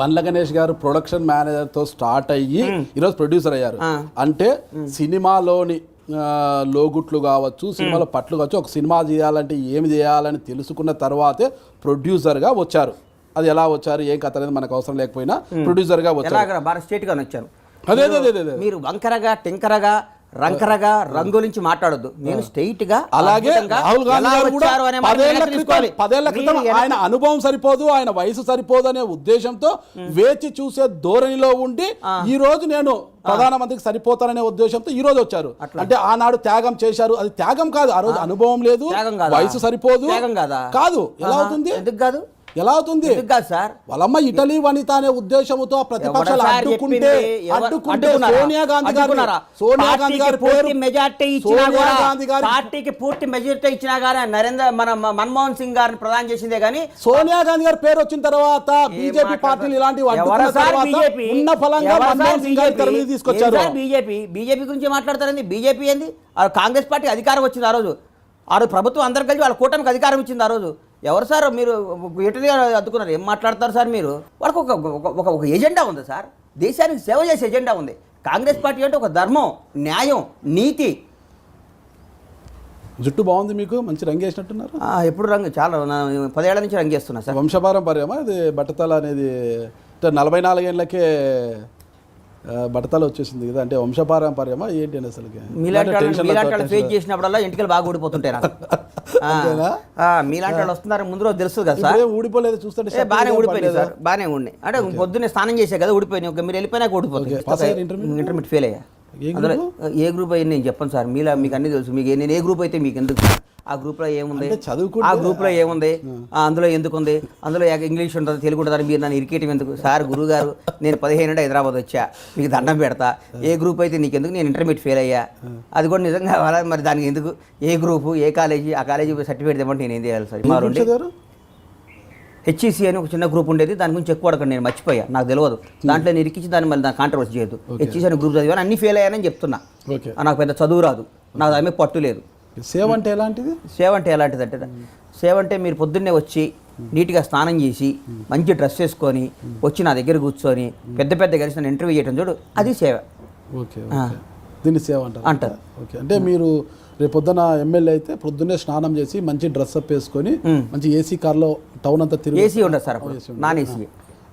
బండ్ల గణేష్ గారు production manager తో start అయ్యి ఈరోజు ప్రొడ్యూసర్ అయ్యారు. అంటే సినిమాలోని లోగుట్లు కావచ్చు, సినిమాలో పట్లు కావచ్చు, ఒక సినిమా చేయాలంటే ఏమి చేయాలని తెలుసుకున్న తర్వాతే ప్రొడ్యూసర్గా వచ్చారు. అది ఎలా వచ్చారు, ఏం కథ అనేది మనకు అవసరం లేకపోయినా ప్రొడ్యూసర్గా వచ్చారు. బాగా స్ట్రేట్గా వచ్చాను. అదే మీరు వంకరగా టింకరగా రంకరగా రంగు నుంచి మాట్లాడొద్దు. నేను స్ట్రైట్ గా అలాగే రాహుల్ గాంధీ గారు కూడా 10 ఏళ్ల క్రితం ఆయన అనుభవం సరిపోదు, ఆయన వయసు సరిపోదు అనే ఉద్దేశంతో వేచి చూసే ధోరణిలో ఉండి ఈ రోజు నేను ప్రధానమంత్రికి సరిపోతాననే ఉద్దేశంతో ఈ రోజు వచ్చారు. అంటే ఆనాడు త్యాగం చేశారు, అది త్యాగం కాదు. ఆ రోజు అనుభవం లేదు, వయసు సరిపోదు కాదు. ఎలా అవుతుంది? ఎందుకు కాదు? ఎలా అవుతుంది సార్? వాళ్ళమ్మ ఇటలీ వనిత అనే ఉద్దేశంతో ప్రతిపక్షాలు అడ్డుకుంటే సోనియా గాంధీ గారు పార్టీకి పూర్తి మెజారిటీ ఇచ్చినా గానీ మన మన్మోహన్ సింగ్ గారిని ప్రధాని చేసిందే గానీ సోనియా గాంధీ గారి పేరు వచ్చిన తర్వాత బీజేపీ పార్టీలు ఇలాంటివి ఉన్న ఫలంగా మన్మోహన్ సింగ్ గారి తీసుకొచ్చారు. బీజేపీ గురించి మాట్లాడతారండి. బీజేపీ ఏంది? కాంగ్రెస్ పార్టీ అధికారం వచ్చింది ఆ రోజు ప్రభుత్వం అందరు కలిసి వాళ్ళ కూటమికి అధికారం ఇచ్చింది ఆ రోజు. ఎవరు సార్ మీరు ఇటలీ అద్దుకున్నారు? ఏం మాట్లాడతారు సార్ మీరు? వాళ్ళకు ఒక ఎజెండా ఉంది సార్, దేశానికి సేవ చేసే ఎజెండా ఉంది. కాంగ్రెస్ పార్టీ అంటే ఒక ధర్మం, న్యాయం, నీతి. జుట్టు బాగుంది, మీకు మంచి రంగు వేసినట్టున్నారు. ఎప్పుడు రంగు చాలా 10 ఏళ్ల నుంచి రంగు వేస్తున్నా సార్. వంశపారంపర్యమా ఇది? బట్టతల అనేది 44 ఏళ్ళకే బట్టతల వచ్చేసింది కదా, అంటే వంశపారంపర్యమా ఏంటి అని? అసలు మీలాంటి ఫేస్ చేసినప్పుడల్లా ఇంటికి బాగా ఊడిపోతుంటాయి నాకు. మీలాంటి వాళ్ళు వస్తున్నారు ముందు రోజు తెలుస్తుంది కదా సార్. ఊడిపోలేదు చూస్తుంటే బాగానే ఊడిపోయింది సార్, బాగానే ఉండి. అంటే పొద్దున్నే స్నానం చేసే కదా ఊడిపోయినాయి. మీరు వెళ్ళిపోయినాక ఊడిపోతుంది. ఇంటర్మీడియట్ ఫెయిల్ అయ్యా. అందులో ఏ గ్రూప్ అయ్యింది నేను చెప్పను సార్, మీకు అన్ని తెలుసు. మీకు నేను ఏ గ్రూప్ అయితే మీకు ఎందుకు? ఆ గ్రూప్లో ఏముంది? ఆ గ్రూప్లో ఏముంది? అందులో ఎందుకుంది? అందులో ఇంగ్లీష్ ఉంటుంది, తెలుగు ఉంటుంది. మీరు నన్ను ఇరికేయటం ఎందుకు సార్? గురువు గారు నేను 15 ఏళ్ళ హైదరాబాద్ వచ్చా, మీకు దండం పెడతా. ఏ గ్రూప్ అయితే నీకు ఎందుకు? నేను ఇంటర్మీడియట్ ఫెయిల్ అయ్యా. అది కూడా నిజంగా మరి దానికి ఎందుకు? ఏ గ్రూపు, ఏ కాలేజీ, ఆ కాలేజీ సర్టిఫికేట్ ఇవ్వమంటే నేను ఏం చేయాలి సార్? మా రెండు హెచ్ఈసీ అని ఒక చిన్న గ్రూప్ ఉండేది, దాని గురించి ఎక్కువ అడగండి, నేను మర్చిపోయా, నాకు తెలియదు. దాంట్లో నేను ఇరికించి దాన్ని మళ్ళీ దాన్ని కాంట్రవర్సీ చేయొద్దు. హెచ్ఈసీ అని గ్రూప్ చదివాను, అన్ని ఫెయిల్ అయ్యానని చెప్తున్నా. నాకు పెద్ద చదువు రాదు, నాకు దాని మీద పట్టు లేదు. సేవ అంటే ఎలాంటిది? సేవ అంటే ఎలాంటిది అంటే, సేవ అంటే మీరు పొద్దున్నే వచ్చి నీట్గా స్నానం చేసి మంచి డ్రెస్ వేసుకొని వచ్చి నా దగ్గర కూర్చొని పెద్ద కలిసి నన్ను ఇంటర్వ్యూ చేయడం చూడు, అది సేవ. ఓకే, దీన్ని సేవ అంటారు. ఓకే, అంటే మీరు రేపు పొద్దున ఎమ్మెల్యే అయితే పొద్దున్నే స్నానం చేసి మంచి డ్రెస్ అప్ వేసుకొని మంచి ఏసీ కార్లో టౌన్ అంతా తిరిగి. ఏసీ ఉండదు సార్,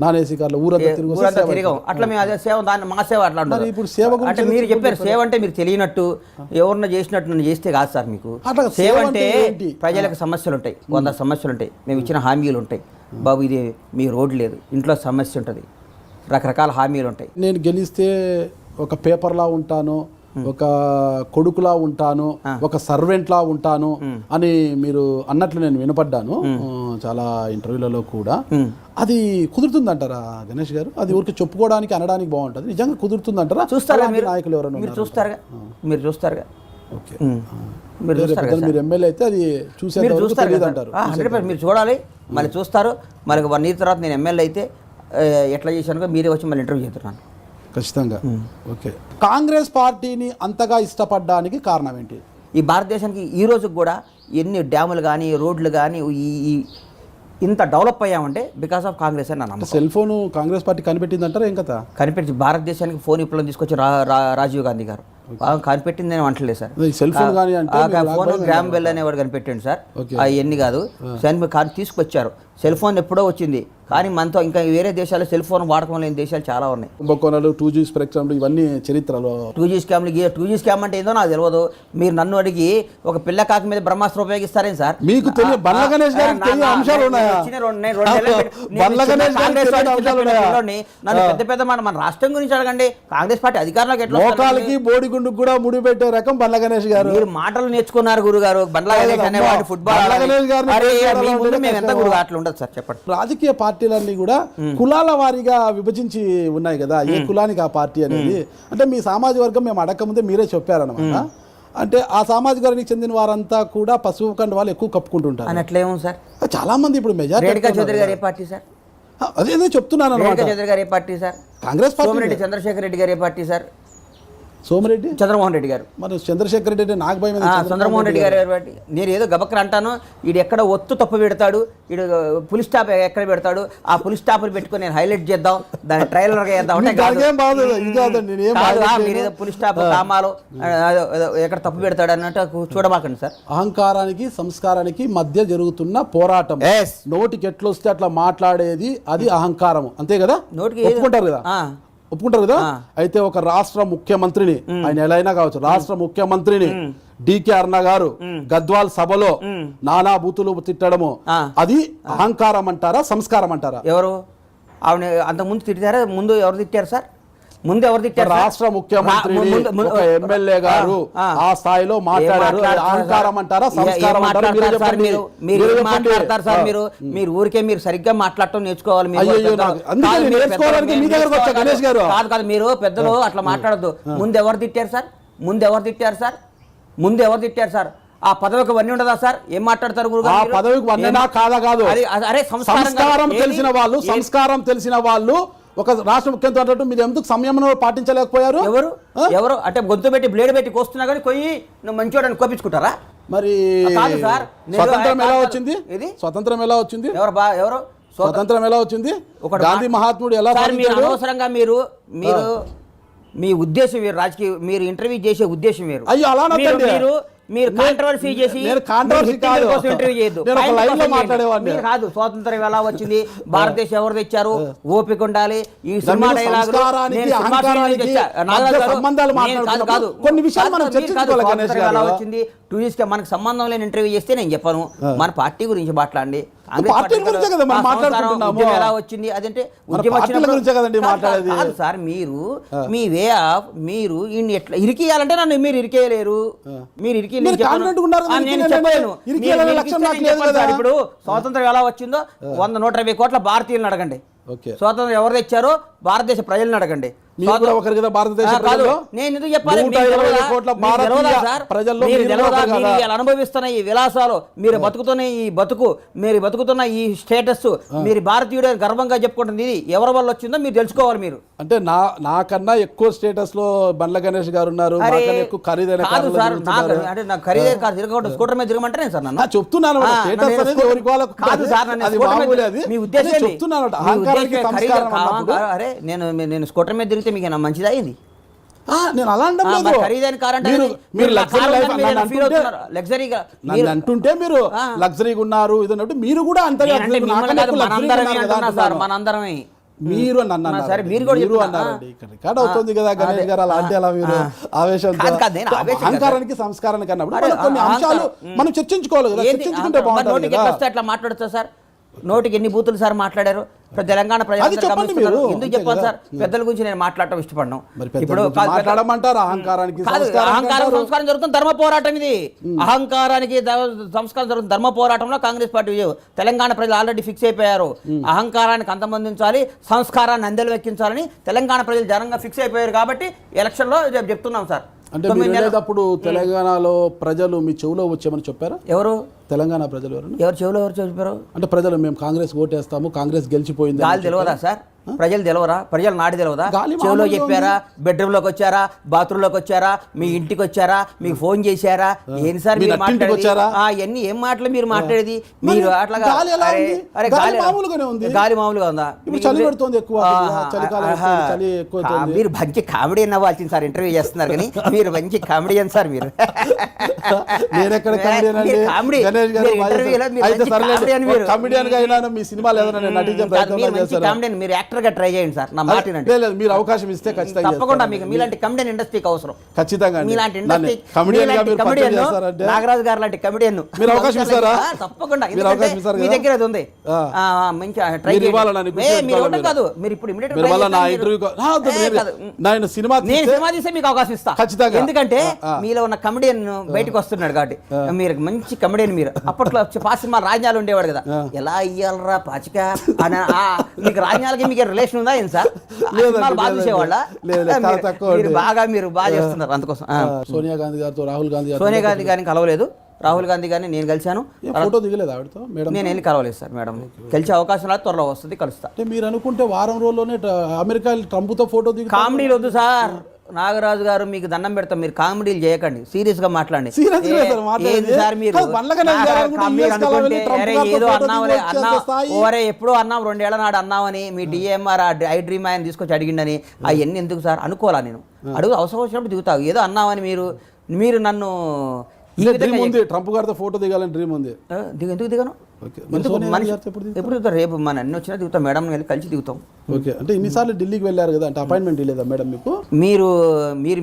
నాన్ ఏసీ కార్లో ఊరంతా తిరిగాం. అట్లా మేము అదే సేవ, దాన్ని మా సేవ అట్లా ఉంటుంది. ఇప్పుడు సేవ అంటే మీరు చెప్పారు సేవ అంటే మీరు తెలియనట్టు ఎవరన్నా చేసినట్టు నన్ను చేస్తే కాదు సార్. మీకు సేవ అంటే ప్రజలకు సమస్యలు ఉంటాయి, 100 సమస్యలు ఉంటాయి, మేము ఇచ్చిన హామీలు ఉంటాయి. బాబు ఇది మీ రోడ్డు లేదు, ఇంట్లో సమస్య ఉంటుంది, రకరకాల హామీలు ఉంటాయి. నేను గెలిస్తే ఒక పేపర్లా ఉంటాను, ఒక కొడుకులా ఉంటాను, ఒక సర్వెంట్లా ఉంటాను అని మీరు అన్నట్లు నేను వినపడ్డాను చాలా ఇంటర్వ్యూలలో కూడా. అది కుదురుతుందంటారా గణేష్ గారు? అది ఊరికి చెప్పుకోవడానికి అనడానికి బాగుంటుంది, నిజంగా కుదురుతుందంటారా? చూస్తారా నాయకులు ఎవరైనా? మీరు చూస్తారుగా. ఓకే, మీరు ఎమ్మెల్యే అయితే అది చూసారు అంటారు. 100% మీరు చూడాలి, మళ్ళీ చూస్తారు. మళ్ళీ 1 year తర్వాత నేను ఎమ్మెల్యే అయితే ఎట్లా చేశాను మీరే వచ్చి మళ్ళీ ఇంటర్వ్యూ చేస్తున్నాను ఖచ్చితంగా. ఓకే, కాంగ్రెస్ పార్టీని అంతగా ఇష్టపడడానికి కారణం ఏంటి? ఈ భారతదేశానికి ఈ రోజుకి కూడా ఎన్ని డ్యాములు కానీ రోడ్లు కానీ ఇంత డెవలప్ అయ్యామంటే బికాస్ ఆఫ్ కాంగ్రెస్ అని నమ్మకం. సెల్ ఫోన్ కాంగ్రెస్ పార్టీ కనిపెట్టింది అంటారా? ఏం కదా కనిపెట్టి భారతదేశానికి ఫోన్ విప్లవం తీసుకొచ్చి రాజీవ్ గాంధీ గారు కనిపెట్టింది నేను అంటలేదు sir. Cell phone phone gram bell అనేవాడు కనిపెట్టాడు సార్. అవన్నీ కాదు, తీసుకొచ్చారు. సెల్ ఫోన్ ఎప్పుడో వచ్చింది, కానీ మనతో ఇంకా వేరే దేశాల్లో సెల్ ఫోన్ వాడకం లేని దేశాలు చాలా ఉన్నాయి. కుంభకోణాలు, 2G స్పెక్ట్రమ్, ఇవన్నీ చరిత్రలో. 2G స్కామ్ అంటే ఏదో నాకు తెలియదు. మీరు నన్ను అడిగి ఒక పిల్ల కాకి మీద బ్రహ్మాస్త్రం ఉపయోగిస్తారేం సార్? మీకు బండ్ల గణేష్ గారికి అంశాలు ఉన్నాయా? నన్ను పెద్ద మన రాష్ట్రం గురించి అడగండి. కాంగ్రెస్ పార్టీ అధికారంలోకి ఎట్లా? లోకాలకి బోడిగుండుకు కూడా ముడి పెట్టే రకం బండ్ల గణేష్ గారు. మీరు మాటలు నేర్చుకున్నారు గురుగారు. బండ్ల గణేష్ అనేవాడు ఫుట్బాల్ మేము ఎంత గురుగా అట్లా ఉండదు సార్. చెప్పండి. రాజకీయ పార్టీలన్నీ కూడా కులాల వారీగా విభజించి ఉన్నాయి కదా, ఏ కులానికి ఆ పార్టీ అనేది. అంటే మీ సామాజిక వర్గం మేము అడగకముందే మీరే చెప్పారనమాట. అంటే ఆ సామాజిక వర్గానికి చెందిన వారంతా కూడా పసుపు కండు వాళ్ళు ఎక్కువ కప్పుకుంటుంటారు అని. అట్లేమో సార్, చాలా మంది ఇప్పుడు మెజారిటీ చౌదరి గారు ఏ పార్టీ సార్? అదే చెప్తున్నాను అనమాట. చౌదరి గారు ఏ party sir? Congress party. Chandrasekhar Reddy గారు ఏ పార్టీ సార్? సోమిరెడ్డి చంద్రమోహన్ రెడ్డి గారు. మరి చంద్రశేఖర్ రెడ్డి అంటే నాకు భయం. చంద్రమోహన్ రెడ్డి గారు బట్టి నేను ఏదో గబక్కర అంటాను, వీడు ఎక్కడ ఒత్తు తప్పు పెడతాడు, వీడు పులి స్టాప్ ఎక్కడ పెడతాడు, ఆ పులి స్టాప్లు పెట్టుకొని నేను హైలైట్ చేద్దాం, దాన్ని ట్రైలర్గా చేద్దాం అంటే మీరు ఏదో పులి స్టాప్ కామాలో ఎక్కడ తప్పు పెడతాడు అన్నట్టు చూడమాకండి సార్. అహంకారానికి సంస్కారానికి మధ్య జరుగుతున్న పోరాటం. నోటికి ఎట్లా వస్తే అట్లా మాట్లాడేది అది అహంకారం, అంతే కదా? ఒప్పుకుంటారు కదా? ఒప్పుకుంటారు కదా? అయితే ఒక రాష్ట్ర ముఖ్యమంత్రిని, ఆయన ఎలా అయినా కావచ్చు, రాష్ట్ర ముఖ్యమంత్రిని డికే అరుణ గారు గద్వాల్ సభలో నానా బూతులు తిట్టడము అది అహంకారం అంటారా, సంస్కారం అంటారా? ఎవరు ఆవిడ అంత ముందు తిట్టారా? ముందు ఎవరు తిట్టారు సార్? ముందు ఎవరు తిట్టారు? రాష్ట్ర ముఖ్యమంత్రి ఎమ్మెల్యే గారు ఆ స్థాయిలో మాట్లాడారు. అహంకారం అంటారా, సంస్కారం అంటారా? మాట్లాడతారు సార్ మీరు. మీరు ఊరికే మీరు సరిగ్గా మాట్లాడటం నేర్చుకోవాలి. కాదు కాదు, మీరు పెద్దలు అట్లా మాట్లాడద్దు. ముందు ఎవరు తిట్టారు సార్? ముందు ఎవరు తిట్టారు సార్? ముందు ఎవరు తిట్టారు సార్? ఆ పదవికి వన్నీ ఉండదా సార్? ఏం మాట్లాడతారు గురుగారు? ఆ పదవికి వన్నీనా కాదా? కాదు. అరే సంస్కారం తెలిసిన వాళ్ళు, సంస్కారం తెలిసిన వాళ్ళు ఒక రాష్ట్ర ముఖ్యమంత్రి అన్నట్టు మీరు ఎందుకు సంయమనం పాటించలేకపోయారు? ఎవరు ఎవరు అంటే గొంతు పెట్టి బ్లేడ్ పెట్టి కోస్తున్నా కానీ కొయ్యి నువ్వు మంచోడని కోపించుకుంటారా? మరి కాదు సార్. స్వతంత్రం ఎలా వచ్చింది? స్వతంత్రం ఎలా వచ్చింది? ఎవరు స్వతంత్రం ఎలా వచ్చింది? గాంధీ మహాత్ముడు ఎలా? అనవసరంగా మీరు మీ ఉద్దేశం వేరు, రాజకీయ మీరు ఇంటర్వ్యూ చేసే ఉద్దేశం వేరు. అయ్యో అలా మీరు కాంట్రవర్సీ చేసి ఇంటర్వ్యూ చేయొద్దు. కాదు, స్వాతంత్రం ఎలా వచ్చింది, భారతదేశం ఎవరు తెచ్చారు, ఓపిక ఉండాలి. ఈ సినిమా డైలాగ్ ఎలా వచ్చింది, టూరిస్ట్ గా మనకు సంబంధం లేని ఇంటర్వ్యూ చేస్తే నేను చెప్పను. మన పార్టీ గురించి మాట్లాడండి. ఎలా వచ్చింది అదంటే కాదు సార్. మీరు మీ వే ఆఫ్ మీరు ఎట్లా ఇరికియాలంటే నన్ను మీరు ఇరికేయలేరు. మీరు ఇరికి నేను చెప్పలేను. ఇప్పుడు స్వాతంత్రం ఎలా వచ్చిందో 100-120 కోట్ల భారతీయులను అడగండి. స్వాతంత్రం ఎవరు తెచ్చారో భారతదేశ ప్రజలను అడగండి. అనుభవిస్తున్న ఈ విలాసాలు, మీరు బతుకుతున్న ఈ బతుకు, మీరు బతుకుతున్న ఈ స్టేటస్, మీరు భారతీయుడు గర్వంగా చెప్పుకుంటుంది ఇది ఎవరి వల్ల వచ్చిందో మీరు తెలుసుకోవాలి. మీరు అంటే నాకన్నా ఎక్కువ స్టేటస్ లో బండ్ల గణేష్ గారు ఉన్నారు. ఖరీదైన ఖరీదైన కాదు, తిరగకుండా స్కూటర్ మీద తిరగమంటే సార్ నన్ను చెప్తున్నాను. మీ ఉద్దేశం అరే నేను స్కూటర్ మీద తిరిగితే మీకు మంచిది అయింది. నేను అలా ఖరీదైన కార్ అంటే లగ్జరీగా అంటుంటే మీరు లగ్జరీగా ఉన్నారు ఇది అన్నట్టు మీరు కూడా అంత మనందరమే. మీరు మీరు అన్నారండి. రికార్డ్ అవుతుంది కదా గణేష్ గారు అలా అంటే అలా మీరు ఆవేశం అహంకారానికి సంస్కారానికి అన్నప్పుడు కొన్ని అంశాలు మనం చర్చించుకోవాలి కదా. చర్చించుకుంటే బాగుంటుంది. అట్లా మాట్లాడతా సార్? నోటికి ఎన్ని బూతులు సార్ మాట్లాడారు? తెలంగాణ ప్రజలు ఎందుకు చెప్పాలి సార్? పెద్దల గురించి నేను మాట్లాడటం ఇష్టపడ్డాను. ఇప్పుడు అహంకారం సంస్కారం జరుగుతుంది ధర్మ పోరాటం. ఇది అహంకారానికి సంస్కారం జరుగుతుంది ధర్మ పోరాటంలో కాంగ్రెస్ పార్టీ తెలంగాణ ప్రజలు ఆల్రెడీ ఫిక్స్ అయిపోయారు. అహంకారానికి అంతమందించాలి, సంస్కారాన్ని అందెలు వెక్కించాలని తెలంగాణ ప్రజలు జనంగా ఫిక్స్ అయిపోయారు. కాబట్టి ఎలక్షన్లో చెప్తున్నాం సార్. అంటే అప్పుడు తెలంగాణలో ప్రజలు మీ చెవులో వచ్చామని చెప్పారా? ఎవరు తెలంగాణ ప్రజలు? ఎవరు చెవులో ఎవరు చెప్పారు? అంటే ప్రజలు మేము కాంగ్రెస్ ఓటేస్తాము, కాంగ్రెస్ గెలిచిపోయింది తెలియదా సార్? ప్రజలు తెలవరా? ప్రజలు నాటి తెలవదా? చెవులో చెప్పారా? బెడ్రూమ్ లోకి వచ్చారా? బాత్రూమ్ లోకి వచ్చారా? మీ ఇంటికి వచ్చారా? మీకు ఫోన్ చేశారా? ఏంటి సార్ మీరు మాట్లాడేది? ఏం మాటలు మీరు మాట్లాడేది? మీరు అట్లాగా గాలి మామూలుగా ఉందా? మీరు మంచి కామెడీ అవ్వాల్సింది సార్. ఇంటర్వ్యూ చేస్తున్నారు కానీ మీరు మంచి కామెడియన్ సార్. మీరు మీరు యాక్టర్ గా ట్రై చేయండి సార్. నా మాట మీరు అవకాశం ఇస్తే తప్పకుండా మీకు మీలాంటి కమెడియన్ ఇండస్ట్రీకి అవసరం. ఖచ్చితంగా మీలాంటి ఇండస్ట్రీ నాగరాజు గారు లాంటి కమెడియన్ మీరు అవకాశం ఇస్తారా? తప్పకుండా. మీ దగ్గర అది ఉంది. మంచి ట్రై చేయండి. కాదు మీరు ఇప్పుడు నేను సినిమా తీస్తే మీకు అవకాశం ఇస్తా ఖచ్చితంగా. ఎందుకంటే మీలో ఉన్న కమెడియన్ బయటకు వస్తున్నాడు కాబట్టి మీరు మంచి కమెడియన్. మీరు అప్పట్లో పాసిమా రాజ్యాలు ఉండేవాడు కదా, ఎలా ఇయ్యాలరా పాచిక అని. మీకు రాజ్యాలకి మీకు రిలేషన్ ఉందా ఏం సార్? బాగా చూసేవాళ్ళ? మీరు బాగా చేస్తున్నారు అందుకోసం. సోనియా గాంధీ గారితో రాహుల్ గాంధీ గారిని కలవలేదు. రాహుల్ గాంధీ గారిని నేను కలిశాను. ఫోటో దిగలేదు ఆవిడతో? నేను వెళ్ళి కలవలేదు సార్. మేడం కలిసే అవకాశం లేదు, త్వరలో వస్తుంది, కలుస్తా. మీరు అనుకుంటే వారం రోజుల్లోనే అమెరికా ట్రంప్తో ఫోటో దిగి కామెడీలు వద్దు సార్. నాగరాజు గారు మీకు దండం పెడతాం, మీరు కామెడీలు చేయకండి, సీరియస్ గా మాట్లాడండి. Serious గా సార్ మాట్లాడేది. ఏంది సార్ మీరు కాదు, బండ్లకనే చేయాలనుకుంటే మీరు US కాలం వెళ్ళి అనుకుంటే, ట్రంప్ అరే గారితో ఏదో ఫోటో అన్నావులే దిగి వచ్చేంత స్థాయి. ఓరే ఎప్పుడో అన్నాం 2 ఏళ్ల నాడు అన్నామని మీ డిఎంఆర్ ఐ డ్రీమ్ ఆయన తీసుకొచ్చి అడిగిండని అవన్నీ ఎందుకు సార్ అనుకోవాలా? నేను అడుగు అవసరం వచ్చినప్పుడు దిగుతావు. ఏదో అన్నామని మీరు నన్ను ఈ డ్రీమ్ విధంగా ఉంది, ట్రంప్ గారితో ఫోటో దిగాలని డ్రీమ్ ఉంది. ఎందుకు దిగను? ఓకే, మరి ఎందుకు? సోనియా మనిషి గారితో ఎప్పుడు దిగుతారు? ఎప్పుడు దిగుతారు? రేపు మన అన్ని వచ్చినా దిగుతాం, మేడం వెళ్ళి కలిసి దిగుతాం. ఓకే, అంటే ఇన్నిసార్లు ఢిల్లీకి వెళ్ళారు కదా, అంటే అపాయింట్మెంట్ ఇవ్వలేదా మేడం మీకు? మీరు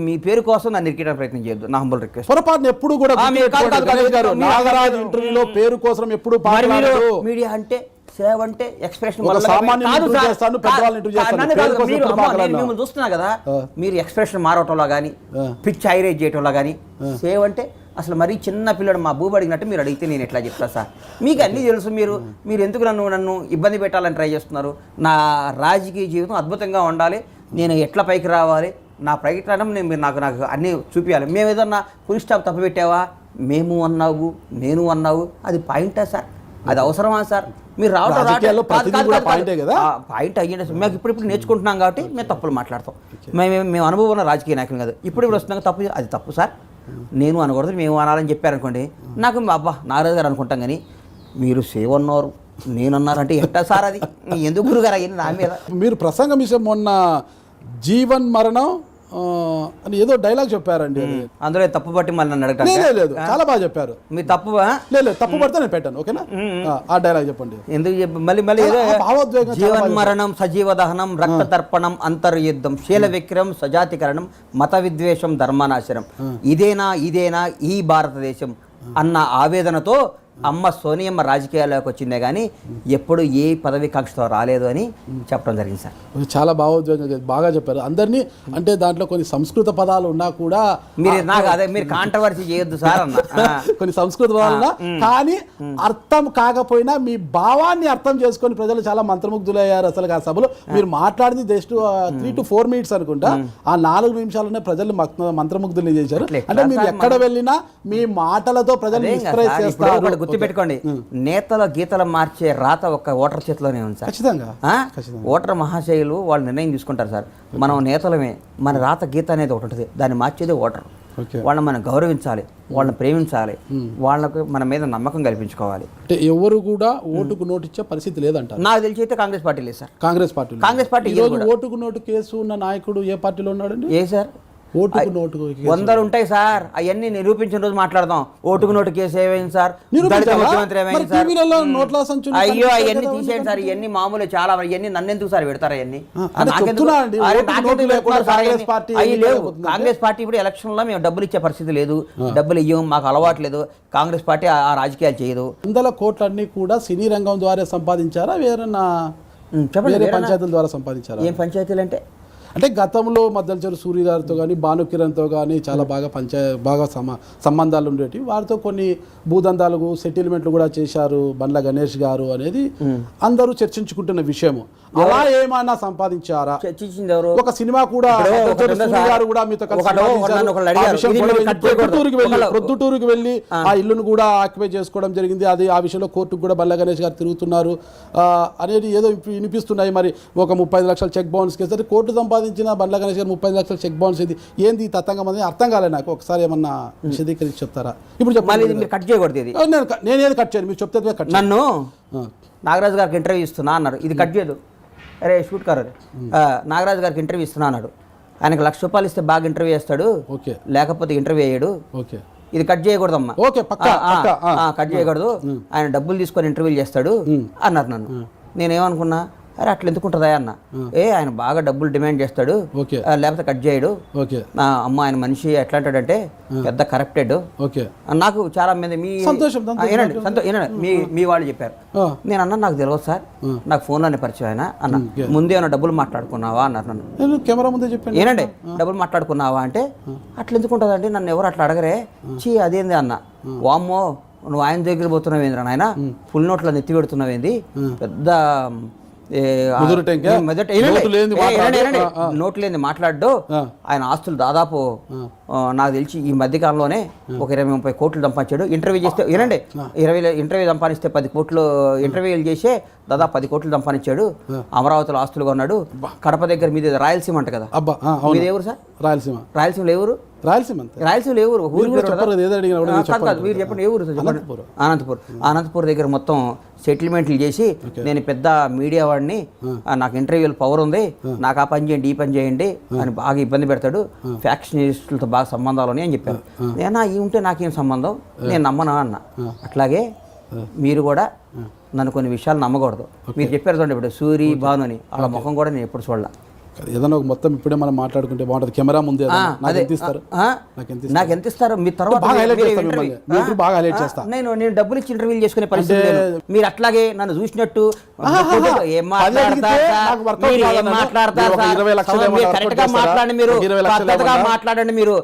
మీ పేరు కోసం నన్ను ఇరికేయడానికి ప్రయత్నం చేయొద్దు, నా హంబల్ రిక్వెస్ట్. పొరపాటున ఎప్పుడు కూడా మీరు కాదు, కాదు, కాదు, గణేష్ గారు, మీరు- నాగరాజు ఇంటర్వ్యూలో పేరు కోసం ఎప్పుడు మరి మీరు పాల్గొనరు. మీడియా అంటే సేవ అంటే ఎక్స్ప్రెషన్ ఒక సామాన్యుని ఇంటర్వ్యూ చేస్తాను, పెద్దవాళ్ళని ఇంటర్వ్యూ చేస్తాను, పేరు కోసం ఎప్పుడు పాల్గొనరు. మిమ్మల్ని చూస్తున్నా కదా, మీరు ఎక్స్ప్రెషన్ మారటంలో కానీ పిచ్ హైరేజ్ చేయటంలో కానీ సేవ అంటే అసలు మరీ చిన్న పిల్లడు మా భూమి అడిగినట్టు మీరు అడిగితే నేను ఎట్లా చెప్తా సార్? మీకు అన్నీ తెలుసు, మీరు ఎందుకు నన్ను ఇబ్బంది పెట్టాలని ట్రై చేస్తున్నారు? నా రాజకీయ జీవితం అద్భుతంగా ఉండాలి, నేను ఎట్లా పైకి రావాలి, నా ప్రయత్నం మీరు నాకు అన్నీ చూపించాలి. మేము ఏదన్నా పులి స్టాప్ తప్పు పెట్టావా, మేము అన్నావు నేను అన్నావు, అది పాయింటా సార్? అది అవసరమా సార్? మీరు రాజకీయాల్లో ప్రతిదీ కూడా పాయింటే కదా? పాయింట్ అయ్యింది. మేము ఇప్పుడు నేర్చుకుంటున్నాం కాబట్టి మేము తప్పులు మాట్లాడతాం. మేము అనుభవం ఉన్న రాజకీయ నాయకులు కాదు. ఇప్పుడు వస్తున్నాం తప్పు, అది తప్పు సార్, నేను అనకూడదు మేము అనాలని చెప్పారనుకోండి, నాకు అబ్బా నాగరాజు గారు అనుకుంటాం. కానీ మీరు సేవ్ అన్నారు నేను అన్నారంటే ఎట్టా సార్? అది ఎందుకు గురుగారు అయ్యింది నా మీద? మీరు ప్రసంగం విషయం మొన్న జీవన్ మరణం అని ఏదో డైలాగ్ చెప్పారండి. అది అందులో తప్పు పట్టి మళ్ళీ నన్ను అడగటం లేదు, చాలా బాగా చెప్పారు. మీరు తప్పు లేదు తప్పు పడితే నేను పెట్టాను. ఓకేనా, ఆ డైలాగ్ చెప్పండి. ఎందుకు మళ్ళీ ఏదో భావోద్వేగం జీవన్ మరణం సజీవ దహనం రక్త తర్పణం అంతర్యుద్ధం శీల విక్రయం సజాతికరణం మత విద్వేషం ధర్మనాశనం ఇదేనా ఈ భారతదేశం అన్న ఆవేదనతో అమ్మ సోనియమ్మ రాజకీయాల్లోకి వచ్చిందే కానీ ఎప్పుడు ఏ పదవి కాంక్షతో రాలేదు అని చెప్పడం జరిగింది సార్. చాలా భావోద్వేగంగా బాగా చెప్పారు. అందరినీ అంటే దాంట్లో కొన్ని సంస్కృత పదాలు ఉన్నా కూడా మీరు కాంట్రవర్సీ చేయొద్దు సార్ అన్న. కొన్ని సంస్కృత పదాలు ఉన్నా కానీ అర్థం కాకపోయినా మీ భావాన్ని అర్థం చేసుకొని ప్రజలు చాలా మంత్రముగ్ధులయ్యారు. అసలు ఆ సభలో మీరు మాట్లాడింది జస్ట్ 3 to 4 minutes అనుకుంటా, ఆ 4 నిమిషాలనే ప్రజలు మంత్రముగ్ధుల్ని చేశారు. అంటే మీరు ఎక్కడ వెళ్ళినా మీ మాటలతో ప్రజలు ఇన్స్పైర్ చేస్తారు. గుర్తుపెట్టుకోండి, నేతల గీతలు మార్చే రాత ఒక ఓటర్ చేతిలోనే ఉంది సార్. ఖచ్చితంగా ఓటర్ మహాశయులు వాళ్ళు నిర్ణయం తీసుకుంటారు సార్. మనం నేతలమే, మన రాత గీత అనేది ఒకటి ఉంటుంది, దాన్ని మార్చేది ఓటర్. వాళ్ళని మనం గౌరవించాలి, వాళ్ళని ప్రేమించాలి, వాళ్ళకు మన మీద నమ్మకం కల్పించుకోవాలి. అంటే ఎవరు కూడా ఓటుకు నోటు ఇచ్చే పరిస్థితి లేదంట. నాకు తెలిసి అయితే కాంగ్రెస్ పార్టీ లేదు సార్. కాంగ్రెస్ పార్టీ ఓటుకు నోటు కేసు ఉన్న నాయకుడు ఏ పార్టీలో ఉన్నాడండి? ఏ సార్? ఓటుకు నోటుకు 100 ఉంటాయి సార్, అవన్నీ నిరూపించిన రోజు మాట్లాడదాం. ఓటుకు నోటు కేసు ఏమైంది సార్, ముఖ్యమంత్రి ఏమైంది సార్, అయ్యో అవన్నీ తీసేయండి సార్. ఇవన్నీ మామూలు, చాలా ఇవన్నీ నన్నెందుకు సార్ పెడతారు? అవన్నీ అవి లేవు. కాంగ్రెస్ పార్టీ ఇప్పుడు ఎలక్షన్ లో మేము డబ్బులు ఇచ్చే పరిస్థితి లేదు, డబ్బులు ఇవ్వం, మాకు అలవాటు లేదు. కాంగ్రెస్ పార్టీ ఆ రాజకీయాలు చేయదు. 100 కోట్లన్నీ కూడా సినీ రంగం ద్వారా సంపాదించారా, వేరే పంచాయతీల ద్వారా సంపాదించారా? ఏం పంచాయతీలు అంటే గతంలో మద్దలచెరు సూర్య గారితో కానీ భాను కిరణ్తో కానీ చాలా బాగా సంబంధాలు ఉండేవి. వారితో కొన్ని భూదందాలు సెటిల్మెంట్లు కూడా చేశారు బండ్ల గణేష్ గారు అనేది అందరూ చర్చించుకుంటున్న విషయము. అలా ఏమైనా సంపాదించారా? ఒక సినిమా కూడా గారు కూడా మీతో ప్రొద్దుటూరుకి వెళ్ళి ఆ ఇల్లును కూడా ఆక్యుపై చేసుకోవడం జరిగింది. అది ఆ విషయంలో కోర్టుకు కూడా బండ్ల గణేష్ గారు తిరుగుతున్నారు అనేది ఏదో వినిపిస్తున్నాయి. మరి ఒక 35 లక్షల చెక్ బౌన్స్ కేసు కోర్టు సంపాదించిన బండ్ల గణేష్ గారు 35 లక్షల చెక్ బౌన్స్, ఇది ఏంది తతంగం అనేది అర్థం కాలేదు నాకు. ఒకసారి ఏమన్నా విశదీకరించి చెప్తారా? ఇప్పుడు చెప్పండి. కట్ చేయకూడదు. నేనేది కట్ చేయను, మీరు చెప్తే కట్. నన్ను నాగరాజు గారికి ఇంటర్వ్యూ ఇస్తున్నా అన్నారు, ఇది కట్ చేయదు. అరే షూట్ కారు, నాగరాజు గారికి ఇంటర్వ్యూ ఇస్తున్నా అన్నాడు. ఆయనకు 1,00,000 రూపాయలు ఇస్తే బాగా ఇంటర్వ్యూ చేస్తాడు, లేకపోతే ఇంటర్వ్యూ అయ్యాడు. ఇది కట్ చేయకూడదమ్మా, కట్ చేయకూడదు. ఆయన డబ్బులు తీసుకొని ఇంటర్వ్యూలు చేస్తాడు అన్నారు నన్ను. నేనేమనుకున్నా, అరే అట్లా ఎందుకుంటుందా అన్న. ఆయన బాగా డబ్బులు డిమాండ్ చేస్తాడు, లేకపోతే కట్ చేయడు. అమ్మ ఆయన మనిషి ఎట్లా అంటాడంటే పెద్ద కరప్టెడ్. నాకు చాలా మంది మీ వాళ్ళు చెప్పారు. నేను అన్నా నాకు తెలియదు సార్, నాకు ఫోన్లోనే పరిచయం ఆయన అన్న. ముందే ఏమైనా డబ్బులు మాట్లాడుకున్నావా అన్నారు నన్ను. కెమెరా ముందే చెప్పాను. ఏనండి డబ్బులు మాట్లాడుకున్నావా అంటే అట్లా ఎందుకుంటుంది అంటే నన్ను ఎవరు అట్లా అడగరే. చీ అదేంది అన్న. వామ్మో నువ్వు ఆయన దగ్గర పోతున్నావేంద్రా నాయన, ఫుల్ నోట్లో నెత్తి పెడుతున్నావేంది, పెద్ద నోట్లు లేని మాట్లాడు. ఆయన ఆస్తులు దాదాపు నాకు తెలిసి ఈ మధ్యకాలంలోనే ఒక 20-30 కోట్లు సంపాదించాడు. ఇంటర్వ్యూ చేస్తే వినండి, 20 ఇంటర్వ్యూ సంపాదిస్తే 10 కోట్లు ఇంటర్వ్యూలు చేసే దాదాపు 10 కోట్లు సంపాదించాడు. అమరావతిలో ఆస్తులు కొన్నాడు. కడప దగ్గర మీది రాయలసీమ అంట కదా, మీది ఎవరు సార్? రాయలసీమలో ఎవరు? రాయలసీమలో ఏ ఊరు? ఊరు మీరు చెప్పండి, ఏ ఊరు? అనంతపూర్ దగ్గర మొత్తం సెటిల్మెంట్లు చేసి నేను పెద్ద మీడియా వాడిని, నాకు ఇంటర్వ్యూలు పవర్ ఉంది, నాకు ఆ పని చేయండి ఈ పని చేయండి అని బాగా ఇబ్బంది పెడతాడు, ఫ్యాక్షనిస్టులతో బాగా సంబంధాలు అని చెప్పాను. నేనా ఈ ఉంటే నాకేం సంబంధం, నేను నమ్మనా అన్న. అట్లాగే మీరు కూడా నన్ను కొన్ని విషయాలు నమ్మకూడదు. మీరు చెప్పారు చూడండి ఇప్పుడు సూరి భాను అని, వాళ్ళ ముఖం కూడా నేను ఎప్పుడు చూడాల. ఏదైనా ఒక మొత్తం ఇప్పుడే మనం మాట్లాడుకుంటే బాగుంటుంది. కెమెరా ముందే నాకు ఎంత ఇస్తారు? మీ తర్వాత నేను డబ్బులు ఇచ్చి ఇంటర్వ్యూ చేసుకునే పరిస్థితి లేదు. మీరు అట్లాగే నన్ను చూసినట్టు ఏం మాట్లాడండి, మీరు పద్ధతిగా మాట్లాడండి. మీరు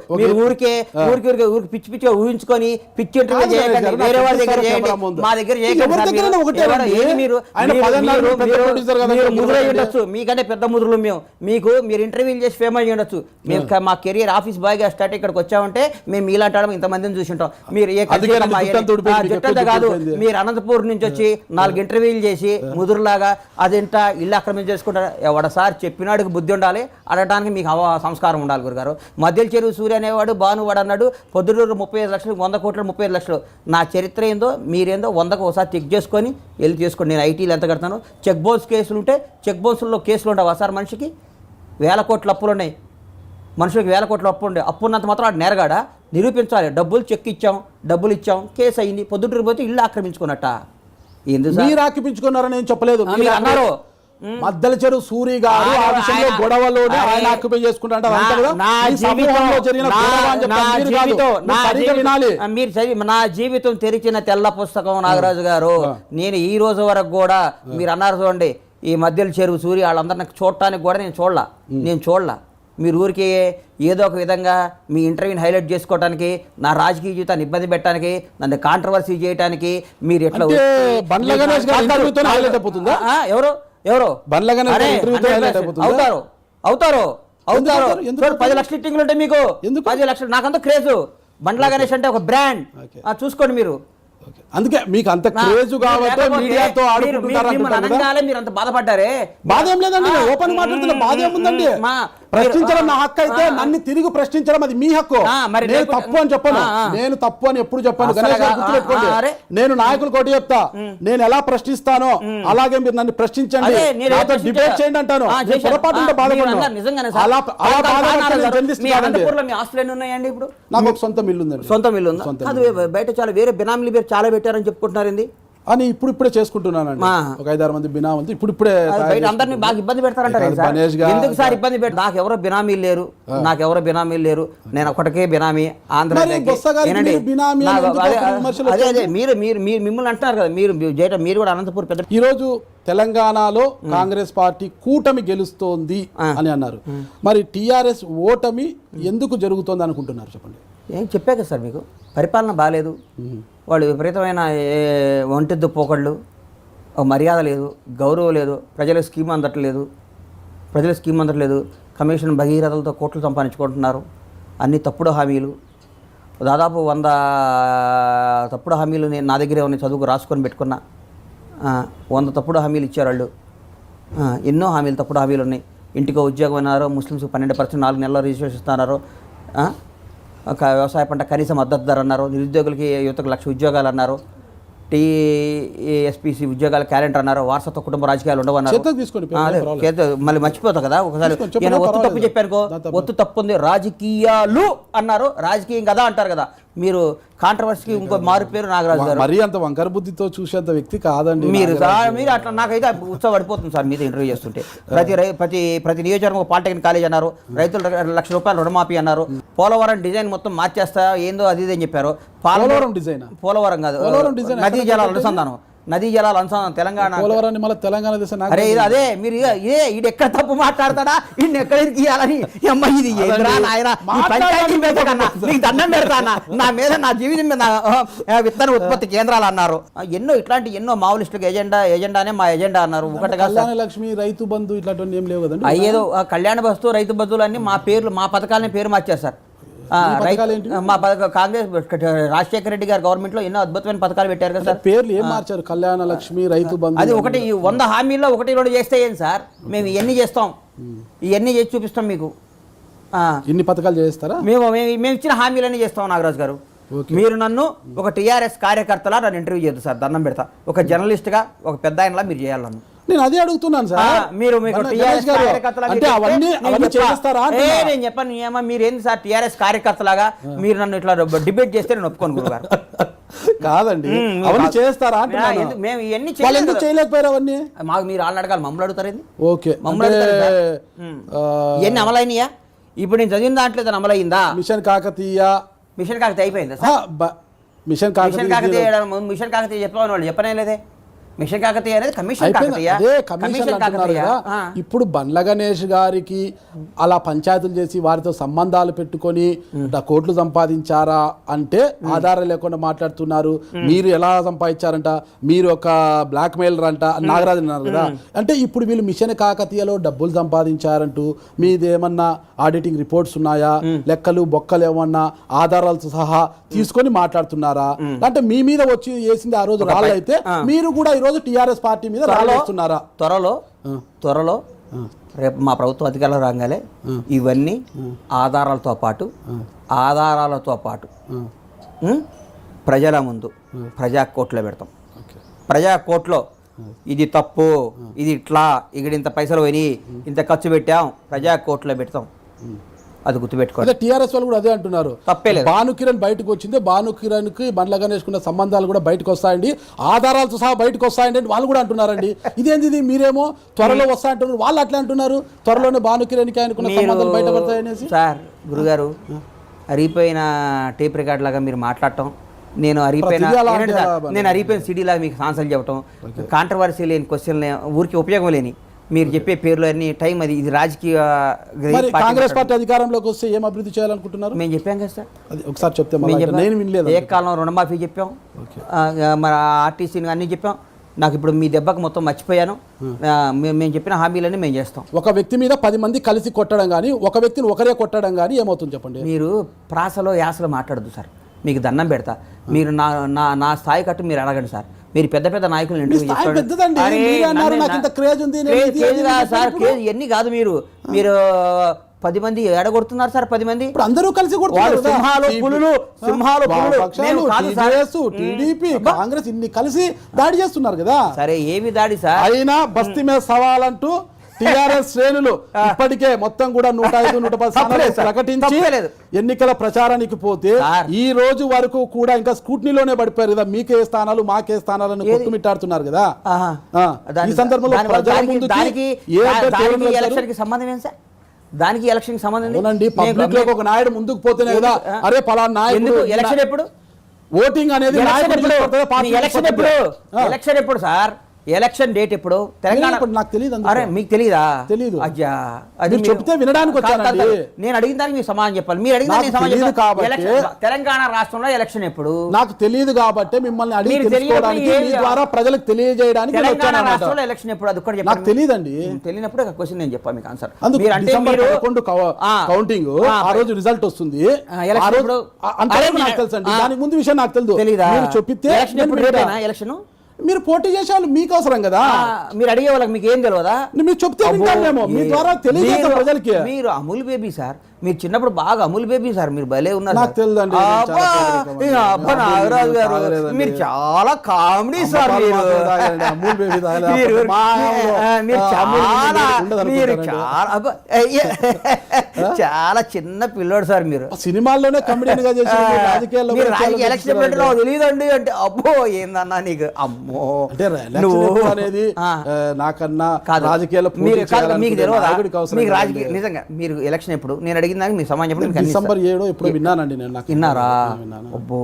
ఊరికే పిచ్చి పిచ్చిగా ఊహించుకొని పిచ్చి ఇంటర్వ్యూ చేయకండి, వేరే వాళ్ళ దగ్గర చేయండి, మా దగ్గర చేయకండి. మీరు ముదురై ఉండొచ్చు, మీకంటే పెద్ద ముదురులు మేము. మీరు ఇంటర్వ్యూలు చేసి ఫేమస్ అయ్యి ఉండొచ్చు. మేము మా కెరియర్ ఆఫీస్ బాయ్గా స్టార్ట్ ఇక్కడికి వచ్చామంటే మేము మీలాంటి వాళ్ళం ఇంతమందిని చూసింటాం. మీరు జుట్టంతా కాదు, మీరు అనంతపూర్ నుంచి వచ్చి 4 ఇంటర్వ్యూలు చేసి ముదురులాగా అదేంట ఇల్లు ఆక్రమణ చేసుకుంటారు. ఎవడసారి చెప్పినాడికి బుద్ధి ఉండాలి, అడగడానికి మీకు సంస్కారం ఉండాలి గురుగారు. మధ్యల చెరువు సూర్య అనేవాడు భానువాడు అన్నాడు, పొద్దుటూరు 35 లక్షలు, 100 కోట్లు 35 లక్షలు. నా చరిత్ర ఏందో మీరేందో 100కు ఒకసారి చెక్ చేసుకొని వెళ్ళి చేసుకోండి. నేను ఐటీలు ఎంత కడతాను? చెక్ బౌన్స్ కేసులు ఉంటే చెక్ బౌన్స్లో కేసులు ఉండవా సార్? మనిషికి 1000 కోట్ల అప్పులు ఉన్నాయి, మనుషులకు 1000 కోట్ల అప్పు ఉండే, అప్పు ఉన్నంత మాత్రం వాడు నేరగాడా? నిరూపించాలి. డబ్బులు చెక్ ఇచ్చాం, డబ్బులు ఇచ్చాం, కేసు అయింది, పొద్దుటూరు పోతే ఇల్లు ఆక్రమించుకున్నట్ట. ఎందుకు మీరు ఆక్రమించుకున్నారని నేను చెప్పలేదు, మీరు అన్నారు. మద్దల చెరువు సూరి గారు ఆ విషయంలో గొడవలోనే ఆయన ఆక్యుపై చేసుకుంటారు. నా జీవితం తెరిచిన తెల్ల పుస్తకం నాగరాజు గారు. నేను ఈ రోజు వరకు కూడా మీరు అన్నారు చూడండి, ఈ మధ్యల చెరువు సూరి వాళ్ళందరినీ చూడటానికి కూడా నేను చూడలా. మీరు ఊరికి ఏదో ఒక విధంగా మీ ఇంటర్వ్యూని హైలైట్ చేసుకోవడానికి, నా రాజకీయ జీవితాన్ని ఇబ్బంది పెట్టడానికి, నన్ను కాంట్రవర్సీ చేయడానికి మీరు ఎట్లా అవుతారు 10 లక్షల ఇట్టింగ్లు ఉంటాయి మీకు. 10 లక్షలు నాకంతా క్రేజు. బండ్లా గణేష్ అంటే ఒక బ్రాండ్, చూసుకోండి మీరు. అందుకే మీకు అంత క్రేజ్ కాబట్టి మీడియాతో ఆడుకుంటున్నారు. మీరు అంత బాధపడ్డారే? బాధ ఏం లేదండి, ఓపెన్ మాట్లాడుతున్న బాధ ఏముందండి? ప్రశ్నించడం నా హక్కు అయితే నన్ను తిరిగి ప్రశ్నించడం అది మీ హక్కు. నేను తప్పు అని చెప్పను, నేను తప్పు అని ఎప్పుడు చెప్పాను. గణేష్ గారు గుర్తుపెట్టుకోండి, నేను నాయకులు కోటి చెప్తా, నేను ఎలా ప్రశ్నిస్తానో అలాగే మీరు నన్ను ప్రశ్నించండి, నాతో డిబేట్ చేయండి అంటాను. పొరపాటు ఉంటే బాధపడను. నాకు ఒక సొంత మిల్లు ఉందండి. సొంత మిల్లు ఉందా? అది బయట చాలా వేరే బినామీలు పేరు చాలా పెట్టారని చెప్పుకుంటున్నారు. ఏంది అని ఇప్పుడిప్పుడే చేసుకుంటున్నానండి. ఒక 5-6 మంది బినామీ ఇప్పుడిప్పుడే అందరినీ బాగా ఇబ్బంది పెడతారంటారు. ఎందుకు సార్ ఇబ్బంది పెడతారు? నాకెవరో బినామీలు లేరు, నేను ఒకటికే బినామీ. ఆంధ్ర అదే మీరు మిమ్మల్ని అంటున్నారు కదా, మీరు కూడా అనంతపూర్ పెద్ద. ఈరోజు తెలంగాణలో కాంగ్రెస్ పార్టీ కూటమి గెలుస్తోంది అని అన్నారు. మరి టీఆర్ఎస్ ఓటమి ఎందుకు జరుగుతోంది అనుకుంటున్నారు? చెప్పండి. ఏం చెప్పా కదా సార్ మీకు, పరిపాలన బాగాలేదు, వాళ్ళు విపరీతమైన ఒంటెద్దు పోకళ్ళు, మర్యాద లేదు, గౌరవం లేదు, ప్రజల స్కీమ్ అందట్లేదు, కమిషన్ భగీరథలతో కోట్లు సంపాదించుకుంటున్నారు, అన్ని తప్పుడు హామీలు, దాదాపు 100 తప్పుడు హామీలు నేను నా దగ్గరే ఉన్నాయి, చదువుకు రాసుకొని పెట్టుకున్నా. 100 తప్పుడు హామీలు ఇచ్చారు వాళ్ళు. ఎన్నో హామీలు, తప్పుడు హామీలు ఉన్నాయి. ఇంటికో ఉద్యోగం అన్నారు, ముస్లిమ్స్కి 12% 4 నెలల్లో రిజిస్ట్రేషన్ ఇస్తున్నారు, వ్యవసాయ పంట కనీస మద్దతు ధర అన్నారు, నిరుద్యోగులకి యువతకు 1,00,000 ఉద్యోగాలు అన్నారు, టీఎస్పీసీ ఉద్యోగాల క్యాలెండర్ అన్నారు, వారసత్వ కుటుంబ రాజకీయాలు ఉండవన్నారు. మళ్ళీ మర్చిపోతావు కదా ఒకసారి. నేను ఒత్తు తప్పు చెప్పానుకో, ఒత్తు తప్పు ఉంది, రాజకీయాలు అన్నారు, రాజకీయం కదా అంటారు కదా మీరు. కాంట్రవర్సీకి ఇంకో మారు పేరు నాగరాజు గారు. మరీ అంత వంకర బుద్ధితో చూసేంత వ్యక్తి కాదండి మీరు అట్లా. నాకైతే ఉత్సవం పడిపోతుంది సార్ మీద ఇంటర్వ్యూ చేస్తుంటే. ప్రతి నియోజకవర్గం పాలిటెక్నిక్ కాలేజ్ అన్నారు, రైతులు 1,00,000 రూపాయలు రుణమాఫీ అన్నారు, పోలవరం డిజైన్ మొత్తం మార్చేస్తా ఏందో అది అని చెప్పారు. పోలవరం కాదు, నదీ జలాల అనుసంధానం తెలంగాణ. తెలంగాణ అరే అదే మీరు ఈడు ఎక్కడ తప్పు మాట్లాడతాడా, ఈయన ఎక్కడ ఇరికియాలని. ఇది నీకు దండం పెడతానా నా మీద, నా జీవితం మీద విత్తన ఉత్పత్తి కేంద్రాలు అన్నారు. ఎన్నో మావోలిస్టులకు ఎజెండానే మా ఎజెండా అన్నారు. ఒకటిగా లక్ష్మి, రైతు బంధు ఇట్లాంటివన్నీ ఏం లేవు కదండి. ఏదో కళ్యాణ బస్తు, రైతు బంధువులు అన్ని మా పథకాలని పేరు మార్చారు సార్. ఈ పథకాలు ఏంటి? మా కాంగ్రెస్ రాజశేఖర రెడ్డి గారు గవర్నమెంట్ లో ఎన్నో అద్భుతమైన పథకాలు పెట్టారు కదా సార్. పేర్లు ఏం మార్చారు? కళ్యాణ లక్ష్మి, రైతు బంధు, అది ఒకటి 100 హామీల్లో 1-2 చేస్తే ఏం సార్, మేము ఇవన్నీ చేస్తాం, ఇవన్నీ చేసి చూపిస్తాం మీకు. ఇన్ని పథకాలు చేస్తారా? మేము ఇచ్చిన హామీలన్నీ చేస్తాం నాగరాజు గారు. మీరు నన్ను ఒక టీఆర్ఎస్ కార్యకర్తలా నన్ను ఇంటర్వ్యూ చేయొద్దు సార్, దండం పెడతా. ఒక జర్నలిస్ట్గా ఒక పెద్ద ఆయనలా మీరు చేయాలి నన్ను. నేను అదే అడుగుతున్నాను సార్. మీరు నేను చెప్పాను ఏమో మీరు ఏంది సార్ టీఆర్ఎస్ కార్యకర్తలాగా మీరు నన్ను ఇట్లా డిబేట్ చేస్తే నేను ఒప్పుకోను గురుగారు. కాదండి, అవన్నీ చేస్తారా? మేము ఇవన్నీ చేయలేకపోయారు అవన్నీ. మాకు మీరు వాళ్ళని అడగాలి, మమ్మల్ని అడుగుతారు. ఓకే, ఇవన్నీ అమలైనయా? ఇప్పుడు నేను చదివిన దాంట్లో అమలైందా? మిషన్ కాకతీయ అయిపోయిందా సార్? మిషన్ కాకతీయ చెప్పమని వాళ్ళు చెప్పనే లేదే. మిషన్ కాకతీయ అనేది కమిషన్ కాకతీయ. ఇప్పుడు బండ్ల గణేష్ గారికి అలా పంచాయతీలు చేసి వారితో సంబంధాలు పెట్టుకొని కోట్లు సంపాదించారా అంటే ఆధారం లేకుండా మాట్లాడుతున్నారు. మీరు ఎలా సంపాదించారంట, మీరు ఒక బ్లాక్ మెయిలర్ అంట నాగరాజు అన్నారు కదా. అంటే ఇప్పుడు వీళ్ళు మిషన్ కాకతీయలో డబ్బులు సంపాదించారంటూ మీదేమన్నా ఆడిటింగ్ రిపోర్ట్స్ ఉన్నాయా, లెక్కలు బొక్కలు ఏమన్నా ఆధారాలతో సహా తీసుకొని మాట్లాడుతున్నారా? అంటే మీ మీద వచ్చి వేసింది ఆ రోజు రాళ్ళు అయితే మీరు కూడా ఈ రోజు టీఆర్ఎస్ పార్టీ మీద రాళ్ళేస్తున్నారా? త్వరలో రేపు మా ప్రభుత్వం అధికారులు రాగానే ఇవన్నీ ఆధారాలతో పాటు ప్రజల ముందు ప్రజా కోర్టులో పెడతాం. ప్రజా కోర్టులో ఇది తప్పు, ఇది ఇట్లా, ఇక్కడ ఇంత పైసలు పోయినాయి, ఇంత ఖర్చు పెట్టాం, ప్రజా కోర్టులో పెడతాం. అది గుర్తుపెట్టుకోండి. టీఆర్ఎస్ వాళ్ళు కూడా అదే అంటున్నారు. తప్పేలేదు. భానుకిరణ్ బయటకు వచ్చింది, భానుకిరణ్కి బండ్ల గణేష్ కున్న సంబంధాలు కూడా బయటకు వస్తాయండి, ఆధారాలతో సహా బయటకు వస్తాయండి అని వాళ్ళు కూడా అంటున్నారండి. ఇదేంది మీరేమో త్వరలో వస్తాయంటున్నారు, వాళ్ళు అట్లా అంటున్నారు త్వరలోనే భానుకిరణ్కి ఆయనకున్న సంబంధాలు బయటపడతాయనేసి. సార్ గురుగారు అరిగిపోయిన టేప్ రికార్డ్ లాగా మీరు మాట్లాడటం, నేను అరిగిపోయిన సిడీలా మీకు ఆన్సర్లు చెప్పటం, కాంట్రవర్సీ లేని క్వశ్చన్ ఊరికి ఉపయోగం లేని మీరు చెప్పే పేర్లు అన్ని టైం అది ఇది రాజకీయ. కాంగ్రెస్ పార్టీ అధికారంలోకి వస్తే ఏం అభివృద్ధి చేయాలనుకుంటున్నారు? మేము చెప్పాం కదా సార్, ఒకసారి చెప్తే నేను వినలేదు. ఏ కాలం రుణమాఫీ చెప్పాం, మరి ఆర్టీసీని అన్నీ చెప్పాం. నాకు ఇప్పుడు మీ దెబ్బకు మొత్తం మర్చిపోయాను. మేము చెప్పిన హామీలన్నీ మేము చేస్తాం. ఒక వ్యక్తి మీద 10 మంది కలిసి కొట్టడం కానీ, ఒక వ్యక్తిని ఒకరే కొట్టడం కానీ ఏమవుతుంది చెప్పండి? మీరు ప్రాసలో యాసలో మాట్లాడద్దు సార్, మీకు దండం పెడతా. మీరు నా స్థాయి కట్టు మీరు అడగండి సార్. మీరు పెద్ద పెద్ద నాయకులు ఇవన్నీ కాదు. మీరు 10 మంది ఎడగొడుతున్నారు సార్. 10 మంది అందరూ కలిసి టీడీపీ కాంగ్రెస్ ఇన్ని కలిసి దాడి చేస్తున్నారు కదా. సరే ఏమి దాడి సార్? అయినా బస్తీ మీద సవాలంటూ టీఆర్ఎస్ శ్రేణులు ఇప్పటికే మొత్తం కూడా 105-110 స్థానాలు ప్రకటించి ఎన్నికల ప్రచారానికి పోతే ఈ రోజు వరకు కూడా ఇంకా స్కూట్నీలోనే పడిపోయారు కదా. మీకే స్థానాలు మాకే స్థానాలను కొట్టుమిట్టాడుతున్నారు కదా. ఈ సందర్భంలో ప్రజల ముందుకి సంబంధం ఏం సార్? దానికి ఎలక్షన్ సంబంధం పబ్లిక్ లో ఒక నాయుడు ముందుకు పోతేనే కదా. అరే పలానా నాయుడు ఎలక్షన్ ఎప్పుడు, ఓటింగ్ అనేది ఎలక్షన్ ఎప్పుడు సార్? ఎలక్షన్ డేట్ ఎప్పుడు? తెలంగాణ నాకు తెలియదు. అరే మీకు తెలియదా? తెలియదు. అయ్యా అది చెప్తే వినడానికి వచ్చానండి. నేను అడిగిన దానికి మీరు సమాధానం చెప్పాలి. మీరు అడిగిన దానికి సమాధానం చెప్పాలి. తెలంగాణ రాష్ట్రంలో ఎలక్షన్ ఎప్పుడు? నాకు తెలియదు కాబట్టి మిమ్మల్ని అడిగి తెలుసుకోవడానికి, మీ ద్వారా ప్రజలకు తెలియజేయడానికి. తెలంగాణ రాష్ట్రంలో ఎలక్షన్ ఎప్పుడు? అది కూడా నాకు తెలియదండి. తెలియనప్పుడు క్వశ్చన్ నేను చెప్పాను మీకు ఆన్సర్. డిసెంబర్ 11 కౌంటింగ్, ఆ రోజు రిజల్ట్ వస్తుంది. నాకు తెలుసు అండి, దానికి ముందు విషయం నాకు తెలియదు. మీరు చెప్పితే ఎలక్షన్ మీరు పోటీ చేసే వాళ్ళు మీకు అవసరం కదా. మీరు అడిగే వాళ్ళకి మీకు ఏం తెలియదా? మీరు చెప్తే మీ ద్వారా తెలియజేస్తాం ప్రజలకి. మీరు అమూల్ బేబీ సార్, మీరు చిన్నప్పుడు బాగా అమూల్ బేబీ సార్, మీరు భలే ఉన్నారు. నాకు తెలియదండి. నాగరాజు గారు మీరు చాలా కామెడీ సార్. మీరు చాలా చిన్న పిల్లోడు సార్. మీరు సినిమాల్లోనే కమెడియన్ గా చేశారు, రాజకీయాల్లో ఎలక్షన్ తెలియదండి అంటే అబ్బో ఏందన్నా నీకు అమ్మో అనేది నాకన్నా రాజకీయాల్లో మీకు తెలియదా? మీకు రాజకీయ నిజంగా మీరు ఎలక్షన్ ఎప్పుడు? నేను అడిగిన దానికి మీరు సమాజం చెప్పండి. డిసెంబర్ 7 ఎప్పుడు విన్నానండి నేను. నాకు విన్నారా? అబ్బో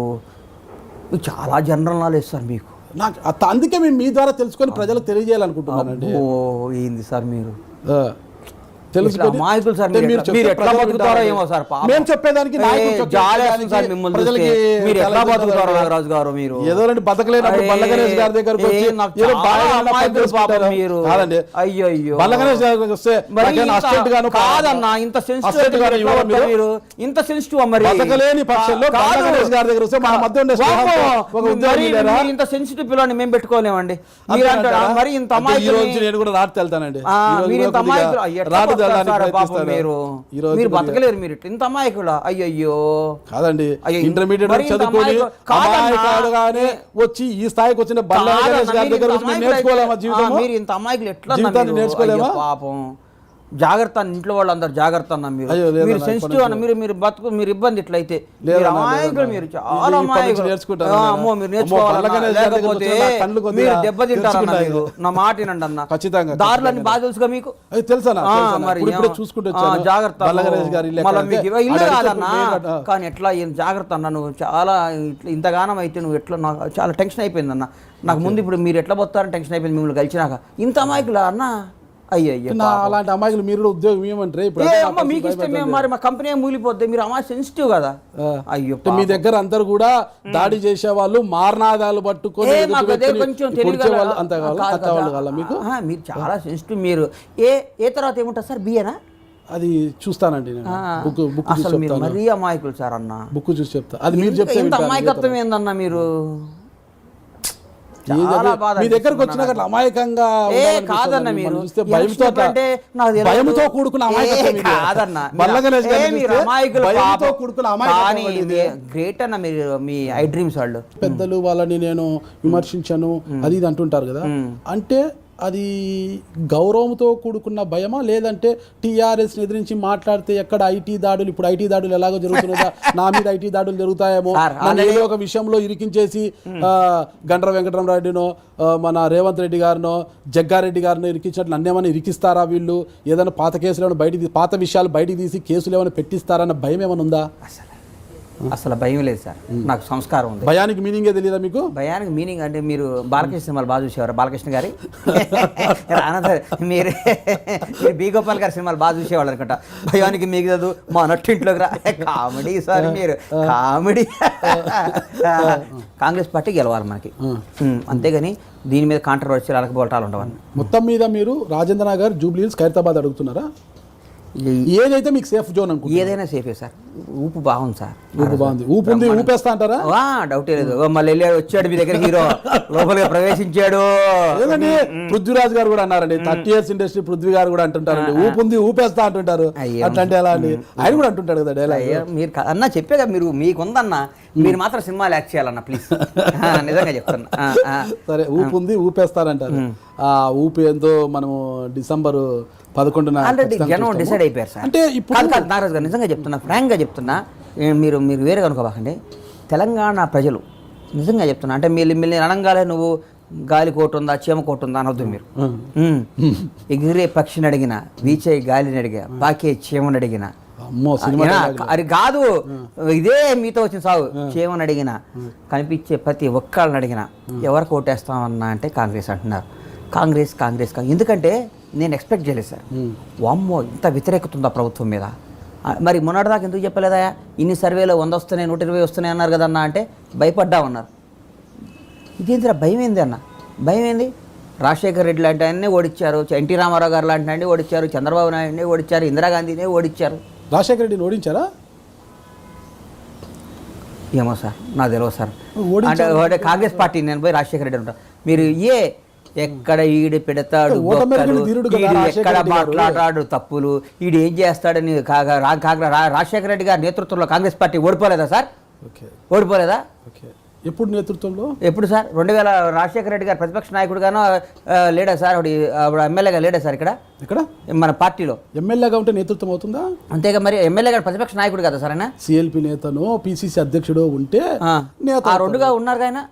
చాలా జనరల్ నాలెడ్జ్ సార్ మీకు. నాకు అందుకే మేము మీ ద్వారా తెలుసుకొని ప్రజలకు తెలియజేయాలనుకుంటున్నానండి. ఓ ఏంది సార్ మీరు తెలుసుకొని అమాయకులు సార్, అంటే మీరు చెప్తే ఎట్లా ప్రజలు బతుకుతారో వింటారు. ఏమో సార్, పాపం. మేము చెప్పేదానికి నాయకులు ఏ, చెప్పేదానికి జాలేస్తుంది సార్ మిమ్మల్ని ప్రజలకి చూస్తే. మీరు ఎట్లా తెలంగాణ బతుకుతారో నాగరాజు గారు మీరు? ఏదో రెండు బతకలేనప్పుడు బల్ల గణేష్ గారి దగ్గరకు వచ్చి నాకు ఏదో చాలా బాగా అమాయకులు పనిచేసుకుంటారు. పాపం మీరు. కాదండి, అయ్యో బల్ల గణేష్ గారికి వస్తే మరి నాకేమైనా ఇంత- అసిస్టెంట్ గాను కాదన్నా, ఇంత అసిస్టెంట్ సెన్సిటివ్ గాను ఇవ్వరా మీరు? మీరు ఇంత సెన్సిటివ్ మరి బతకలేని పక్షంలో బల్ల గణేష్ గారి దగ్గర వస్తే మన మధ్య ఉండే స్నేహంతో ఒక ఉద్యోగం ఇవ్వరా? ఇంత సెన్సిటివ్ పిల్లని మేము పెట్టుకోలేమండి. మీరు అంతేనంటారా? అంటారా? మరి ఇంత అంటే ఈ రోజు అమాయకులు నేను కూడా రాటు వెళ్తానండి. మీరు ఇంత అమాయకులు రాటు తెల్లడానికి మీరు ఈ రోజు మీరు బతకలేరు. మీరు ఇంత అమాయకులా? అయ్యో కాదండి, అయ్యో, ఇంటర్మీడియట్ మరి ఇంత చదువుకొని కాదన్నా. అమాయకుడుగానే వచ్చి ఈ స్థాయికి వచ్చిన బల్ల గణేష్ గారి దగ్గర వచ్చి మేము నేర్చుకోలేమా జీవితం? మీరు ఇంత అమాయకులు ఎట్లా జీవితాన్ని నేర్చుకోలేమా? పాపం జాగ్రత్త అన్న, ఇంట్లో వాళ్ళందరూ జాగ్రత్త అన్న. మీరు అయ్యో, లేదన్నా, మీరు సెన్సిటివ్ అన్న, మీరు బతుకు, మీరు ఇబ్బంది ఇట్లయితే మీరు లేదన్నా, అమాయకులు, లేదన్నా. మీరు చాలా ఇప్పటి నుంచి అమాయకులు. నేర్చుకుంటాను అమ్మో, మీరు బల్ల నేర్చుకోవాలన్నా, గణేష్ గారి దగ్గర లేకపోతే కూర్చొని నా కళ్ళు కొద్దిగా మీరు దెబ్బతింటారన్న. తెరుచుకుంటాయి. మీరు నా మాట వినండి అన్న. ఖచ్చితంగా, దారులన్నీ బాగా తెలుసుగా మీకు? అది తెలుసా? మరి ఇప్పుడే చూసుకుంటూ వచ్చాను. జాగ్రత్త. బల్ల గణేష్ గారి ఇల్లు మళ్ళీ ఎక్కడ మీకు అంటే ఇల్లు ఆడ కాదన్నా, అడిగితే కానీ ఎట్లా ఏం జాగ్రత్త అన్న. నువ్వు చాలా ఇంతగానం అయితే నువ్వు ఎట్లా, నాకు చాలా టెన్షన్ అయిపోయింది అన్న. నాకు ముందు ఇప్పుడు మీరు ఎట్లా పోతారని టెన్షన్ అయిపోయింది మిమ్మల్ని కలిసినాక. ఇంత అమాయకులా అన్న? అయ్యో, నా అలాంటి అమ్మాయిలు మీరు కూడా ఉద్యోగం ఇవ్వమంటారు ఇప్పుడు? అమ్మ మీకు ఇస్తే మేము మరి మా కంపెనీ మూలిపోద్ది. మీరు అమ్మాయి సెన్సిటివ్ కదా. అయ్యో, అంటే మీ దగ్గర అందరు కూడా దాడి చేసే వాళ్ళు మారణాదాలు పట్టుకొని మాకు అదే కొంచెం తెలియదు. అంత వాళ్ళు కావాలా మీకు? మీరు చాలా సెన్సిటివ్. మీరు ఏ తర్వాత ఏముంటారు సార్? బిఏనా? అది చూస్తానండి నేను. బుక్ చూసి అసలు మీరు చెప్తాను. మరీ అమాయకులు సార్ అన్న. బుక్ చూసి చెప్తా. అది మీరు చెప్తే ఇంత వింటాను. అమాయకత్వం ఏందన్నా మీరు? చాలా బాధ మీ దగ్గరకు వచ్చినాక అట్లా అమాయకంగా కాదన్న. మీరు చూస్తే భయంతో భయంతో కూడుకున్న అమాయకత్వం ఇది. కాదన్న. బల్ల గణేష్ గారిని మీరు చూస్తే అమాయకులు భయంతో కూడుకున్న అమాయకత్వం ఇది. గ్రేట్ అన్న. మీరు మీ ఐ డ్రీమ్స్ వాళ్ళు పెద్దలు వాళ్ళని నేను విమర్శించాను అది ఇది అంటుంటారు కదా, అంటే అది గౌరవంతో కూడుకున్న భయమా, లేదంటే టీఆర్ఎస్ని ఎదిరించి మాట్లాడితే ఎక్కడ ఐటీ దాడులు, ఇప్పుడు ఐటీ దాడులు ఎలాగో జరుగుతున్నదా, నా మీద ఐటీ దాడులు జరుగుతాయేమో, ఏదో ఒక విషయంలో ఇరికించేసి గండ్ర వెంకటరామరెడ్డినో మన రేవంత్ రెడ్డి గారినో జగ్గారెడ్డి గారినో ఇరికించినట్లు నన్నేమైనా ఇరికిస్తారా వీళ్ళు, ఏదైనా పాత కేసులు పాత విషయాలు బయటికి తీసి కేసులు ఏమైనా పెట్టిస్తారన్న భయం ఏమైనా ఉందా? అసలు భయం లేదు సార్. నాకు సంస్కారం ఉంది. భయానికి మీనింగే తెలియదా మీకు? భయానికి మీనింగ్ అంటే మీరు బాలకృష్ణ సినిమాలు బాగా చూసేవారు. బాలకృష్ణ గారి మీరు బి గోపాల్ గారి సినిమాలు బాగా చూసేవాళ్ళు అనుకుంటా. భయానికి మిగలదు మా నట్టింట్లోకి రా. కామెడీ సార్ మీరు, కామెడీ. కాంగ్రెస్ పార్టీ గెలవాలి మనకి, అంతేగాని దీని మీద కాంట్రవర్సీలు అలకబోటాలు ఉండవని. మొత్తం మీద మీరు రాజేంద్ర నగర్, జూబ్లీహిల్స్, ఖైరతాబాద్ అడుగుతున్నారా? ఏదైతే మీకు సేఫ్ జోన్ అనుకుంటున్నారు? ఏదైనా సేఫే సార్. ఊపు బాగుంది సార్. ఊపు బాగుంది. ఊపు ఉంది, ఊపేస్తా అంటారా? డౌటే లేదు. మళ్ళీ వెళ్ళాడు, వచ్చాడు మీ దగ్గర హీరో, లోపలిగా ప్రవేశించాడు. లేదండి, పృథ్వీరాజ్ గారు కూడా అన్నారండి, 30 years ఇండస్ట్రీ పృథ్వీ గారు కూడా అంటుంటారండి, ఊపు ఉంది ఊపేస్తా అంటుంటారు. అట్లాంటి ఎలా అండి, ఆయన కూడా అంటుంటాడు కదా డైలాగ్. మీరు అన్న చెప్పేగా, మీరు మీకుందన్న, మీరు మాత్రం సినిమాలు యాక్ట్ చేయాలన్న ప్లీజ్. నిజంగా చెప్తున్నా. సరే, ఊపు ఉంది ఊపేస్తారంటారు. ఆ ఊపు ఏందో మనము December 11న జనం డిసైడ్ అయిపోయారు సార్. అంటే ఇప్పుడు నాగరాజు గారు నిజంగా చెప్తున్నా, ఫ్రాంక్గా చెప్తున్నా, మీరు వేరేగా అనుకోబాకండి. తెలంగాణ ప్రజలు నిజంగా చెప్తున్నా, అంటే మిమ్మల్ని అనగానే నువ్వు గాలి కోటు ఉందా చీమ కోటు ఉందా అనొద్దు మీరు. ఎగిరే పక్షిని అడిగిన, వీచే గాలిని అడిగా, పాకే చీమని అడిగిన, అది కాదు ఇదే మీతో వచ్చిన సాగు, చీమని అడిగిన, కనిపించే ప్రతి ఒక్కళ్ళని అడిగిన ఎవరు కోటేస్తామన్నా అంటే కాంగ్రెస్ అంటున్నారు. కాంగ్రెస్ కాంగ్రెస్ ఎందుకంటే నేను ఎక్స్పెక్ట్ చేయలేదు సార్. వామ్మో ఇంత వ్యతిరేకత ఉందా ప్రభుత్వం మీద. మరి మొన్నటిదాకా ఎందుకు చెప్పలేదా? ఇన్ని సర్వేలో 100 వస్తున్నాయి 120 వస్తున్నాయి అన్నారు కదన్నా అంటే భయపడ్డామన్నారు. ఇదేంటిరా భయం ఏంది అన్న? భయం ఏంది? రాజశేఖర్ రెడ్డి లాంటి ఆయన్నే ఓడించారు, ఎన్టీ రామారావు గారు లాంటి ఆయన్ని ఓడించారు, చంద్రబాబు నాయుడునే ఓడించారు, ఇందిరాగాంధీనే ఓడించారు. రాజశేఖర రెడ్డిని ఓడించారా? ఏమో సార్, నాకు తెలియదు సార్. అంటే కాంగ్రెస్ పార్టీ నేను పోయి రాజశేఖర రెడ్డి ఉంటా. మీరు ఎక్కడ ఈడు పెడతాడు, ఎక్కడ మాట్లాడాడు తప్పులు, ఈడు ఏం చేస్తాడని రాజశేఖర రెడ్డి గారి నేతృత్వంలో కాంగ్రెస్ పార్టీ ఓడిపోలేదా సార్? ఓడిపోలేదా? ఎప్పుడు నేతృత్వంలో? ఎప్పుడు సార్? 2000 రాజశేఖర రెడ్డి గారు ప్రతిపక్ష నాయకుడుగానో లేడా సార్? అప్పుడు ఎమ్మెల్యేగా లేడా సార్ ఇక్కడ మన పార్టీలో? ఎమ్మెల్యేగా ఉంటే నేతృత్వం అవుతుందా? అంతేగా మరి. ఎమ్మెల్యే గారు ప్రతిపక్ష నాయకుడు కదా సార్ ఆయన? సిఎల్పి నేతను పిసిసి అధ్యక్షుడు ఉంటే రెండుగా ఉన్నారు ఆయన.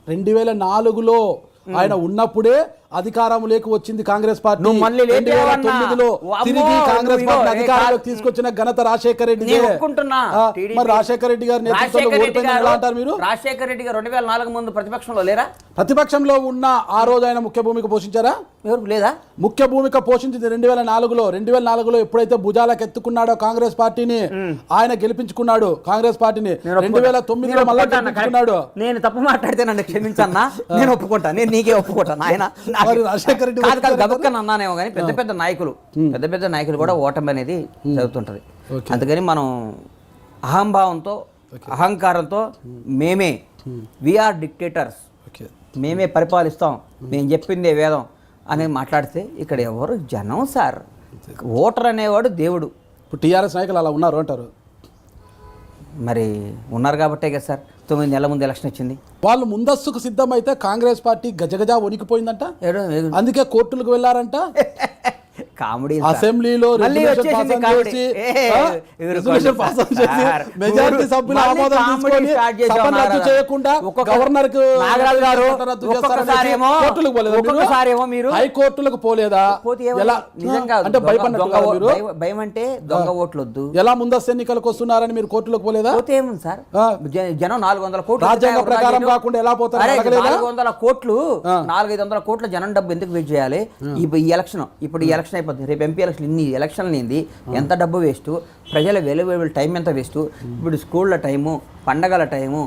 2004లో ఆయన ఉన్నప్పుడే అధికారంలోకి వచ్చింది కాంగ్రెస్ పార్టీ. నువ్వు మళ్ళీ 2009లో తిరిగి కాంగ్రెస్ పార్టీ అధికారంలోకి తీసుకొచ్చిన ఘనత రాజశేఖర రెడ్డి. మరి రాజశేఖర రెడ్డి గారి నేతృత్వంలో ఓడిపోయిందని ఎలా అంటారు మీరు? రాజశేఖర రెడ్డి గారు 2004 ముందు ప్రతిపక్షంలో లేరా? ప్రతిపక్షంలో ఉన్న ఆ రోజు ఆయన ముఖ్య భూమిక పోషించారా? ఎవరికి లేదా? ముఖ్య భూమిక పోషించింది 2004లో ఎప్పుడైతే భుజాలకు ఎత్తుకున్నాడో కాంగ్రెస్ పార్టీని, ఆయన గెలిపించుకున్నాడు కాంగ్రెస్ పార్టీని. 2009లో మళ్ళీ గెలిపించుకున్నాడు. నేను తప్పు మాట్లాడితే నన్ను క్షమించన్నా, నేను ఒప్పుకుంటా, నేను నీకే ఒప్పుకుంటాను. ఆయన రాజశేఖర రెడ్డి గబుక్కని అన్నానేమో కానీ పెద్ద పెద్ద నాయకులు కూడా ఓటమి అనేది జరుగుతుంటది. అందుకని మనం అహంభావంతో అహంకారంతో మేమే వీఆర్ డిక్టేటర్స్, మేమే పరిపాలిస్తాం, మేము చెప్పిందే వేదం అని మాట్లాడితే ఇక్కడ ఎవరు జనం సార్? ఓటర్ అనేవాడు దేవుడు. ఇప్పుడు టీఆర్ఎస్ నాయకులు అలా ఉన్నారు అంటారు. మరి ఉన్నారు కాబట్టే కదా సార్ 9 నెలల ముందు ఎలక్షన్ వచ్చింది. వాళ్ళు ముందస్తుకు సిద్ధమైతే కాంగ్రెస్ పార్టీ గజగజ వణికిపోయిందంట. అందుకే కోర్టులకు వెళ్ళారంట. కామెడీ. అసెంబ్లీలో మెజారిటీ సభ్యుల ఆమోదం తీసుకొని సభను రద్దు చేయకుండా గవర్నర్ కు హైకోర్టులకు పోలేదా? అంటే భయం అంటే దొంగ ఓట్లొద్దు. ఎలా ముందస్తు ఎన్నికలకు వస్తున్నారని మీరు కోర్టులకు పోలేదా? పోతే ఏముంది సార్, జనం 400 కోట్లు రాజ్యాంగ ప్రకారం కాకుండా ఎలా పోతారు? 400 కోట్లు 400-500 కోట్ల జనం డబ్బు ఎందుకు వెయిట్ చేయాలి? ఈ ఎలక్షన్ ఇప్పుడు ఈ ఎలక్షన్ అయిపోతుంది, రేపు ఎంపీ ఎలక్షన్, ఇన్ని ఎలక్షన్లు ఏంది? ఎంత డబ్బు వేస్ట్, ప్రజల వేల టైం ఎంత వేస్ట్. ఇప్పుడు స్కూళ్ళ టైము, పండగల టైము,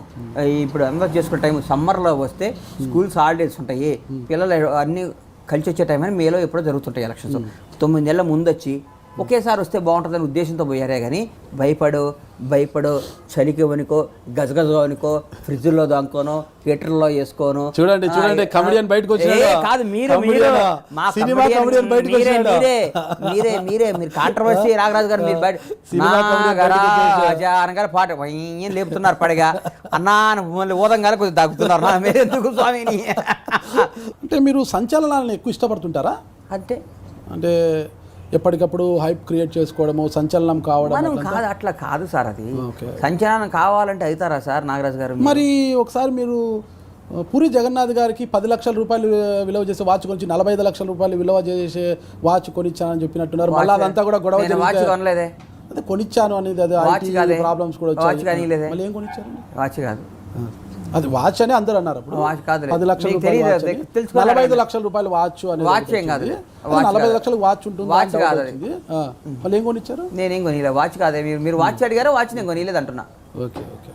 ఇప్పుడు అందరూ చేసుకునే టైము, సమ్మర్లో వస్తే స్కూల్స్ హాలిడేస్ ఉంటాయి, పిల్లలు అన్నీ కలిసి వచ్చే టైం అని మేలో ఎప్పుడో జరుగుతుంటాయి ఎలక్షన్స్. 9 నెలల ముందు వచ్చి ఒకేసారి వస్తే బాగుంటుందని ఉద్దేశంతో పోయారే కానీ భయపడో చలికి వనుకో, గజగజ వనుకో, ఫ్రిడ్జ్లో దాంకోనో, హీటర్లో వేసుకోను. చూడండి కమెడియన్ బయటకు వచ్చాడు. కాదు మీరు కాంట్రవర్సీ రాగరాజు గారు మీరు బయట అనగా పాట ఏం లేపుతున్నారు పడగా అన్నా మళ్ళీ ఊదంగా కొద్దిగా దగ్గుతున్నారు. మీరు ఎందుకు స్వామిని? అంటే మీరు సంచలనాలను ఎక్కువ ఇష్టపడుతుంటారా? అంటే ఎప్పటికప్పుడు హైప్ క్రియేట్ చేసుకోవడము, సంచలనం కావడం కాదు. అట్లా కాదు సార్, అది సంచలనం కావాలంటే అవుతారా సార్ నాగరాజు గారు? మరి ఒకసారి మీరు పూరి జగన్నాథ్ గారికి 10 లక్షల రూపాయలు విలువ చేసే వాచ్ కొనిచ్చి 45 లక్షల రూపాయలు విలువ చేసే వాచ్ కొనిచ్చానని చెప్పినట్టున్నారు. మళ్ళీ అదంతా కూడా గొడవ కొనలేదే, అదే కొనిచ్చాను అనేది, అదే ప్రాబ్లమ్స్ కూడా వచ్చాయి. మళ్ళీ ఏం కొనిచ్చారు? వాచ్ కాదు, అది వాచ్ అని అందరూ అన్నారు. అప్పుడు 10 లక్షల రూపాయలు 45 లక్షల రూపాయలు వాచ్ అనేది, వాచ్ ఏం కాదు, 45 లక్షలకు వాచ్ ఉంటుంది. వాచ్ కాదు. వాళ్ళు ఏం కొనిచ్చారు? నేనేం కొనిలే, వాచ్ కాదే. మీరు వాచ్ అడిగారు, వాచ్ నేను కొనిలేదు అంటున్నా.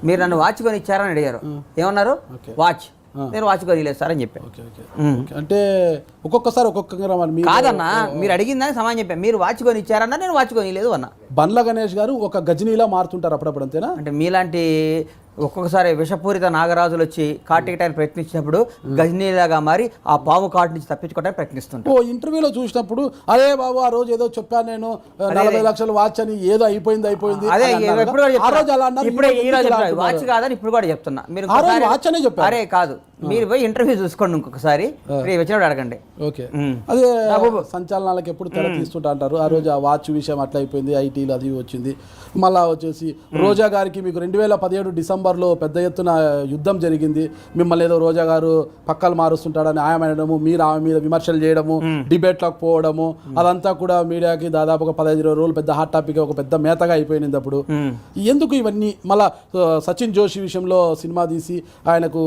మీరు నన్ను వాచ్ కొనిచ్చారని అడిగారు, ఏమన్నారు? వాచ్. నేను వాచ్ కొనిలేదు సార్ అని చెప్పాను. అంటే ఒక్కొక్కసారి కాదన్నా, మీరు అడిగిందని సమాధానం చెప్పాను. మీరు వాచ్ కొనిచ్చారన్నా, నేను వాచ్ కొనిలేదు అన్న. బండ్ల గణేష్ గారు ఒక గజనీలా మారుతుంటారు అప్పుడప్పుడు, అంతేనా? అంటే మీలాంటి ఒక్కొక్కసారి విషపూరిత నాగరాజులు వచ్చి కాటేయడానికి ప్రయత్నించినప్పుడు గజనీలాగా మారి ఆ పాము కాటు నుంచి తప్పించుకోవడానికి ప్రయత్నిస్తుంటారు. ఇంటర్వ్యూలో చూసినప్పుడు అరే బాబు ఆ రోజు ఏదో చెప్పాను నేను 40 లక్షలు వాచ్ అని, ఏదో అయిపోయింది. అదే వాచ్ కాదని ఇప్పుడు కూడా చెప్తున్నా. మీరు వాచ్ అనే చెప్పారు. అరే కాదు, మీరు పోయి ఇంటర్వ్యూ చూసుకోండి ఇంకొకసారి, వచ్చినప్పుడు అడగండి. ఓకే, అదే సంచలనాలకు ఎప్పుడు తెర తీస్తుంటా అంటారు. ఆ రోజు ఆ వాచ్ విషయం అట్లా అయిపోయింది, ఐటీలు అది వచ్చింది. మళ్ళా వచ్చేసి రోజా గారికి మీకు 2017 డిసెంబర్లో పెద్ద ఎత్తున యుద్ధం జరిగింది. మిమ్మల్ని ఏదో రోజా గారు పక్కలు మారుస్తుంటాడని ఆమె అనడము, మీరు ఆమె మీద విమర్శలు చేయడము, డిబేట్లకు పోవడము, అదంతా కూడా మీడియాకి దాదాపు ఒక 15-20 రోజులు పెద్ద హాట్ టాపిక్, ఒక పెద్ద మేతగా అయిపోయింది. అప్పుడు ఎందుకు ఇవన్నీ? మళ్ళా సచిన్ జోషి విషయంలో సినిమా తీసి ఆయనకు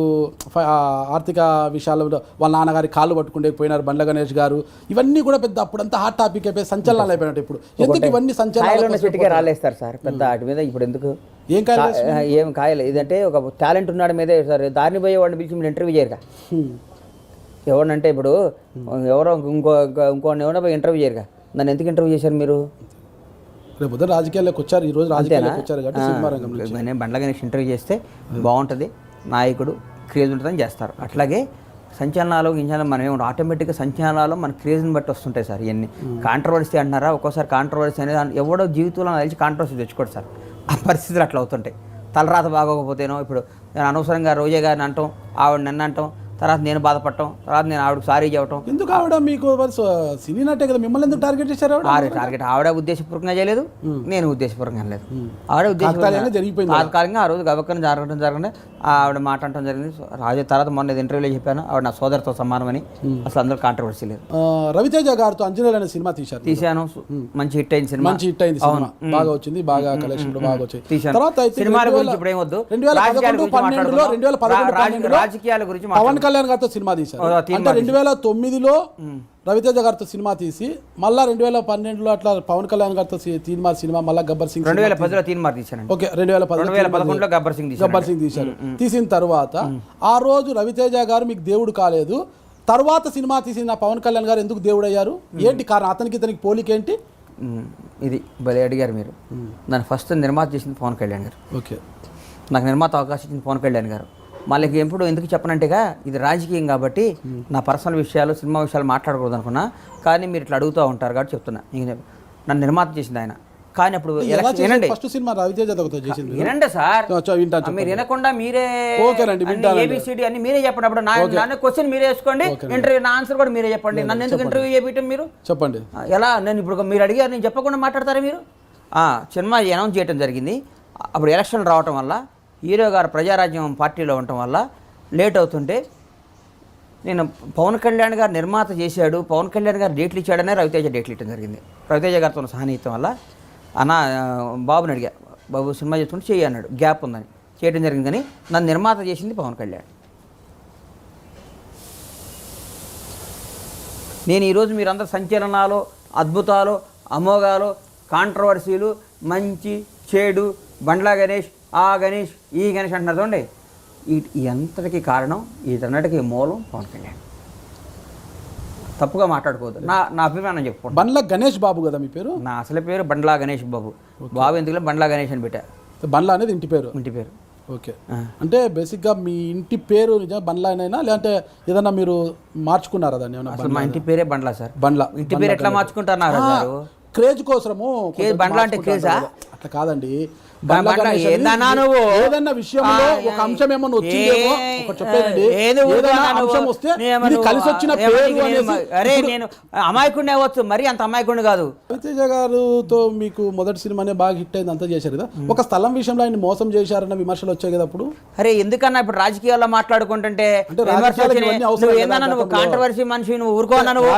ఆర్థిక విషయాల్లో వాళ్ళ నాన్నగారి కాళ్ళు పట్టుకుంటే పోయినారు బండ్ల గణేష్ గారు. ఇవన్నీ కూడా పెద్ద అప్పుడంతా హాట్ టాపిక్ అయిపోయి సంచలనాలు అయిపోయినట్టు. ఇప్పుడు ఎందుకు ఇవన్నీ సంచలనాలు రాలేస్తారు సార్ పెద్ద వాటి మీద? ఇప్పుడు ఎందుకు ఏం కాయలే? ఇదంటే ఒక టాలెంట్ ఉన్నాడు మీదే సార్, దారిని పోయే వాడిని పిలిచి మీరు ఇంటర్వ్యూ చేయరుగా. ఎవరినంటే ఇప్పుడు ఎవరో ఇంకోని ఎవరో పోయి ఇంటర్వ్యూ చేయరుగా, నన్ను ఎందుకు ఇంటర్వ్యూ చేశారు మీరు? రేపు రాజకీయాల్లోకి వచ్చారు, ఈరోజు రాజకీయాల్లోకి వచ్చారు కాబట్టి సినిమా రంగంలో నేను బండ్ల గణేష్ ఇంటర్వ్యూ చేస్తే బాగుంటుంది, నాయకుడు క్రేజ్ ఉంటుందని చేస్తారు. అట్లాగే సంచలనాలు మనం ఏమంటాం, ఆటోమేటిక్గా సంచలనాలు మన క్రేజ్ని బట్టి వస్తుంటాయి సార్. ఇవన్నీ కాంట్రవర్సీ అంటున్నారా? ఒక్కోసారి కాంట్రవర్సీ అనేది ఎవడో జీవితంలో తెలిసి కాంట్రవర్సీ తెచ్చుకోడు సార్. ఆ పరిస్థితులు అట్లా అవుతుంటాయి. తలరాత బాగోకపోతేనో, ఇప్పుడు నేను అనవసరంగా రోజా గారిని అంటాం, ఆవిడ నన్ను అంటాం, తర్వాత నేను బాధపడటం, తర్వాత నేను ఆవిడకి సారీ చెప్పటం. ఎందుకు ఆవిడ మీకు సినీ నటే కదా, మిమ్మల్ని ఎందుకు టార్గెట్ చేశారు? టార్గెట్ ఆవిడ ఉద్దేశపూర్వకంగా చేయలేదు, నేను ఉద్దేశపూర్వకంగా లేదు. ఆవిడ ఉద్దేశపూర్వకంగా జరిగిపోయింది. తాత్కాలికంగా ఆ రోజు గబక్కన జరగడం ఆవిడ మాట అంటం జరిగింది. రాజు తర్వాత మొన్న ఇంటర్వ్యూలో చెప్పాను ఆవిడ నా సోదరితో సమానమని. అసలు అందరూ కాంట్రవర్సీ లేదు. రవితేజ గారితో అంజనేయులు అనే సినిమా తీశాను, మంచి హిట్ అయింది సినిమా. మంచి హిట్ అయింది సినిమా, బాగా వచ్చింది, బాగా కలెక్షన్ బాగా వచ్చాయి. తర్వాత సినిమాల గురించి ఇప్పుడు ఏమొద్దు, రాజకీయాల గురించి పవన్ కళ్యాణ్ గారితో సినిమా తీశారు. అంటే 2009లో రవితేజ గారితో సినిమా తీసి మళ్ళా 2012లో అట్లా పవన్ కళ్యాణ్ గారితో సినిమా మళ్ళా గబ్బర్ సింగ్ 2010లో తీన్మార్ తీశాను. ఓకే 2011లో గబ్బర్ సింగ్ తీశారు. తీసిన తర్వాత ఆ రోజు రవితేజ గారు మీకు దేవుడు కాలేదు, తర్వాత సినిమా తీసిన పవన్ కళ్యాణ్ గారు ఎందుకు దేవుడు అయ్యారు? ఏంటి కారణం? అతనికి ఇతనికి పోలిక ఏంటి? ఇది భలే అడిగారు మీరు. నన్ను ఫస్ట్ నిర్మాత చేసింది పవన్ కళ్యాణ్ గారు. ఓకే, నాకు నిర్మాత అవకాశం ఇచ్చింది పవన్ కళ్యాణ్ గారు. మళ్ళీ ఎప్పుడు ఎందుకు చెప్పనంటేగా ఇది రాజకీయం కాబట్టి నా పర్సనల్ విషయాలు సినిమా విషయాలు మాట్లాడకూడదు అనుకున్నా, కానీ మీరు ఇట్లా అడుగుతూ ఉంటారు కాబట్టి చెప్తున్నా. నన్ను నిర్మాత చేసింది ఆయన. కానీ అప్పుడు వినండి, ఫస్ట్ సినిమా రవితేజతో చేసింది వినండి సార్, మీరు వినకుండా మీరే ఏబిసిడి అని మీరే చెప్పండి. అప్పుడు నా క్వశ్చన్ మీరే వేసుకోండి, ఇంటర్వ్యూ నా ఆన్సర్ కూడా మీరే చెప్పండి. నన్ను ఎందుకు ఇంటర్వ్యూ చేయటం మీరు? చెప్పండి ఎలా? నేను ఇప్పుడు మీరు అడిగారు, నేను చెప్పకుండా మాట్లాడతారా మీరు? సినిమా అనౌన్స్ చేయడం జరిగింది. అప్పుడు ఎలక్షన్ రావటం వల్ల హీరో గారు ప్రజారాజ్యం పార్టీలో ఉండటం వల్ల లేట్ అవుతుంటే నేను పవన్ కళ్యాణ్ గారు నిర్మాత చేశాడు, పవన్ కళ్యాణ్ గారు డేట్లు ఇచ్చాడనే రవితేజ డేట్లు ఇవ్వడం జరిగింది. రవితేజ గారితో సహనీయతం వల్ల అన్న బాబుని అడిగా, బాబు సినిమా చేసుకుంటే చెయ్యి అన్నాడు, గ్యాప్ ఉందని చేయడం జరిగింది. కానీ నన్ను నిర్మాత చేసింది పవన్ కళ్యాణ్. నేను ఈరోజు మీరందరూ సంచలనాలు, అద్భుతాలు, అమోఘాలు, కాంట్రవర్సీలు, మంచి చెడు, బండ్లా గణేష్, ఆ గణేష్, ఈ గణేష్ అంటున్నారు చూడండి. ఈ అంతటికి కారణం, వీటన్నిటికీ మూలం పవన్ కళ్యాణ్. తప్పుగా మాట్లాడుకోవద్దు, నా అభిమానం చెప్పుకోండి. బండ్ల గణేష్ బాబు కదా మీ పేరు? నా అసలు పేరు బండ్లా గణేష్ బాబు. బాబు ఎందుకు బండ్లా గణేష్ అని పెట్టా. బండ్లా అనేది ఇంటి పేరు? ఇంటి పేరు. ఓకే, అంటే బేసిక్గా మీ ఇంటి పేరు నిజంగా బండ్లానైనా లేదంటే ఏదన్నా మీరు మార్చుకున్నారా దాన్ని? అసలు మా ఇంటి పేరే బండ్లా సార్. బండ్లా. ఇంటి పేరు ఎట్లా మార్చుకుంటారు? క్రేజ్ కోసము. బండ్లా అంటే క్రేజా? అట్లా కాదండి, ఏదన్నా విషయంలో ఒక అంశం ఏమో వచ్చిందేమో చెప్పేదండి, ఏదైనా అంశం వస్తే కలిసి వచ్చిన అరే నేను అమాయకుడిని అవ్వచ్చు, మరి అంత అమాయకుడిని కాదు. రవితేజ గారితో మీకు మొదటి సినిమానే బాగా హిట్ అయింది, అంతా చేశారు కదా. ఒక స్థలం విషయంలో ఆయన మోసం చేశారన్న విమర్శలు వచ్చాయి కదా అప్పుడు. అరే ఎందుకన్నా ఇప్పుడు రాజకీయాల్లో మాట్లాడుకుంటుంటే నువ్వు కాంట్రవర్సీ మనిషి, నువ్వు ఊరుకోన్నా, నువ్వు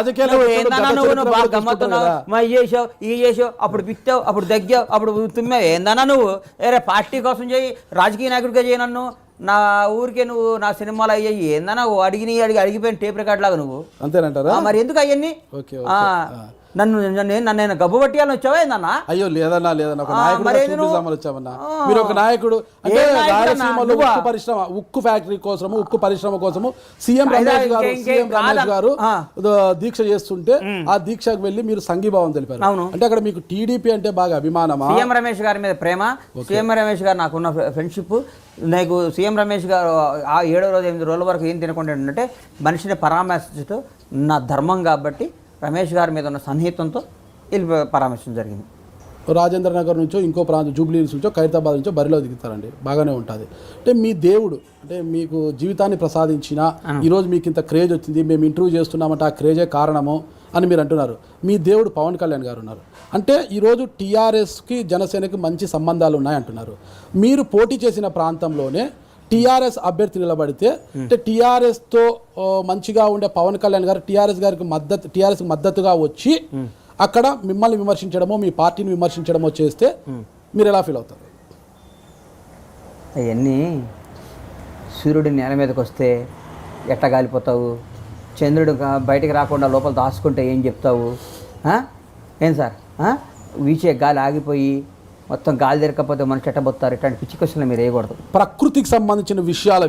బాగా గమ్మతున్నావు, ఈ చేసావు, ఈ చేసావు, అప్పుడు పిచ్చావు, అప్పుడు దగ్గావు, అప్పుడు తుమ్మావు, ఏందన్నా నువ్వు? ఏరే పార్టీ కోసం చేయి, రాజకీయ నాయకుడిగా చేయి, నన్ను నా ఊరికే నువ్వు నా సినిమాలు అయ్యాయి ఏందన్నా అడిగిపోయిన టేప్ రికార్డ్ లాగా నువ్వు అంతేనంటారా? మరి ఎందుకు అయ్యన్ని నన్ను గబ్బు పట్టియాలని వచ్చావా ఏందన్నా? అయ్యో లేదన్నా, మీరు ఒక నాయకుడు అంటే రాయలసీమలో ఉక్కు ఫ్యాక్టరీ కోసము, ఉక్కు పరిశ్రమ కోసము సీఎం రమేష్ గారు దీక్ష చేస్తుంటే ఆ దీక్షకు వెళ్ళి మీరు సంఘీభావం తెలిపారు. అంటే అక్కడ మీకు టీడీపీ అంటే బాగా అభిమానమా? సీఎం రమేష్ గారి మీద ప్రేమ, సీఎం రమేష్ గారు నాకున్న ఫ్రెండ్షిప్. నాకు సీఎం రమేష్ గారు ఆ 7వ రోజు 8 రోజుల వరకు ఏం తినకుండా ఏంటంటే మనిషిని పరామర్శించడం నా ధర్మం కాబట్టి రమేష్ గారి మీద ఉన్న సన్నిహితంతో వెళ్ళి పరామర్శించడం జరిగింది. రాజేంద్ర నగర్ నుంచో ఇంకో ప్రాంతం జూబ్లీ హిల్స్ నుంచో ఖైరతాబాద్ నుంచో బరిలో దిగుతారండి, బాగానే ఉంటుంది. అంటే మీ దేవుడు అంటే మీకు జీవితాన్ని ప్రసాదించిన ఈరోజు మీకు ఇంత క్రేజ్ వచ్చింది, మేము ఇంటర్వ్యూ చేస్తున్నామంటే ఆ క్రేజే కారణము అని మీరు అంటున్నారు. మీ దేవుడు పవన్ కళ్యాణ్ గారు ఉన్నారు. అంటే ఈరోజు టీఆర్ఎస్కి జనసేనకి మంచి సంబంధాలు ఉన్నాయంటున్నారు. మీరు పోటీ చేసిన ప్రాంతంలోనే టీఆర్ఎస్ అభ్యర్థి నిలబడితే అంటే టీఆర్ఎస్తో మంచిగా ఉండే పవన్ కళ్యాణ్ గారు టీఆర్ఎస్కి మద్దతుగా వచ్చి అక్కడ మిమ్మల్ని విమర్శించడమో మీ పార్టీని విమర్శించడమో చేస్తే మీరు ఎలా ఫీల్ అవుతారు? అవన్నీ సూర్యుడి నేల మీదకి వస్తే ఎట్లా గాలిపోతావు, చంద్రుడు బయటికి రాకుండా లోపల దాచుకుంటే ఏం చెప్తావు? ఏం సార్, వీచే గాలి ఆగిపోయి మొత్తం గాలి తిరగకపోతే మనిషి ఎట్టబోతారు? ఇట్లాంటి పిచ్చి క్వశ్చన్లు మీరు వేయకూడదు. ప్రకృతికి సంబంధించిన విషయాలు,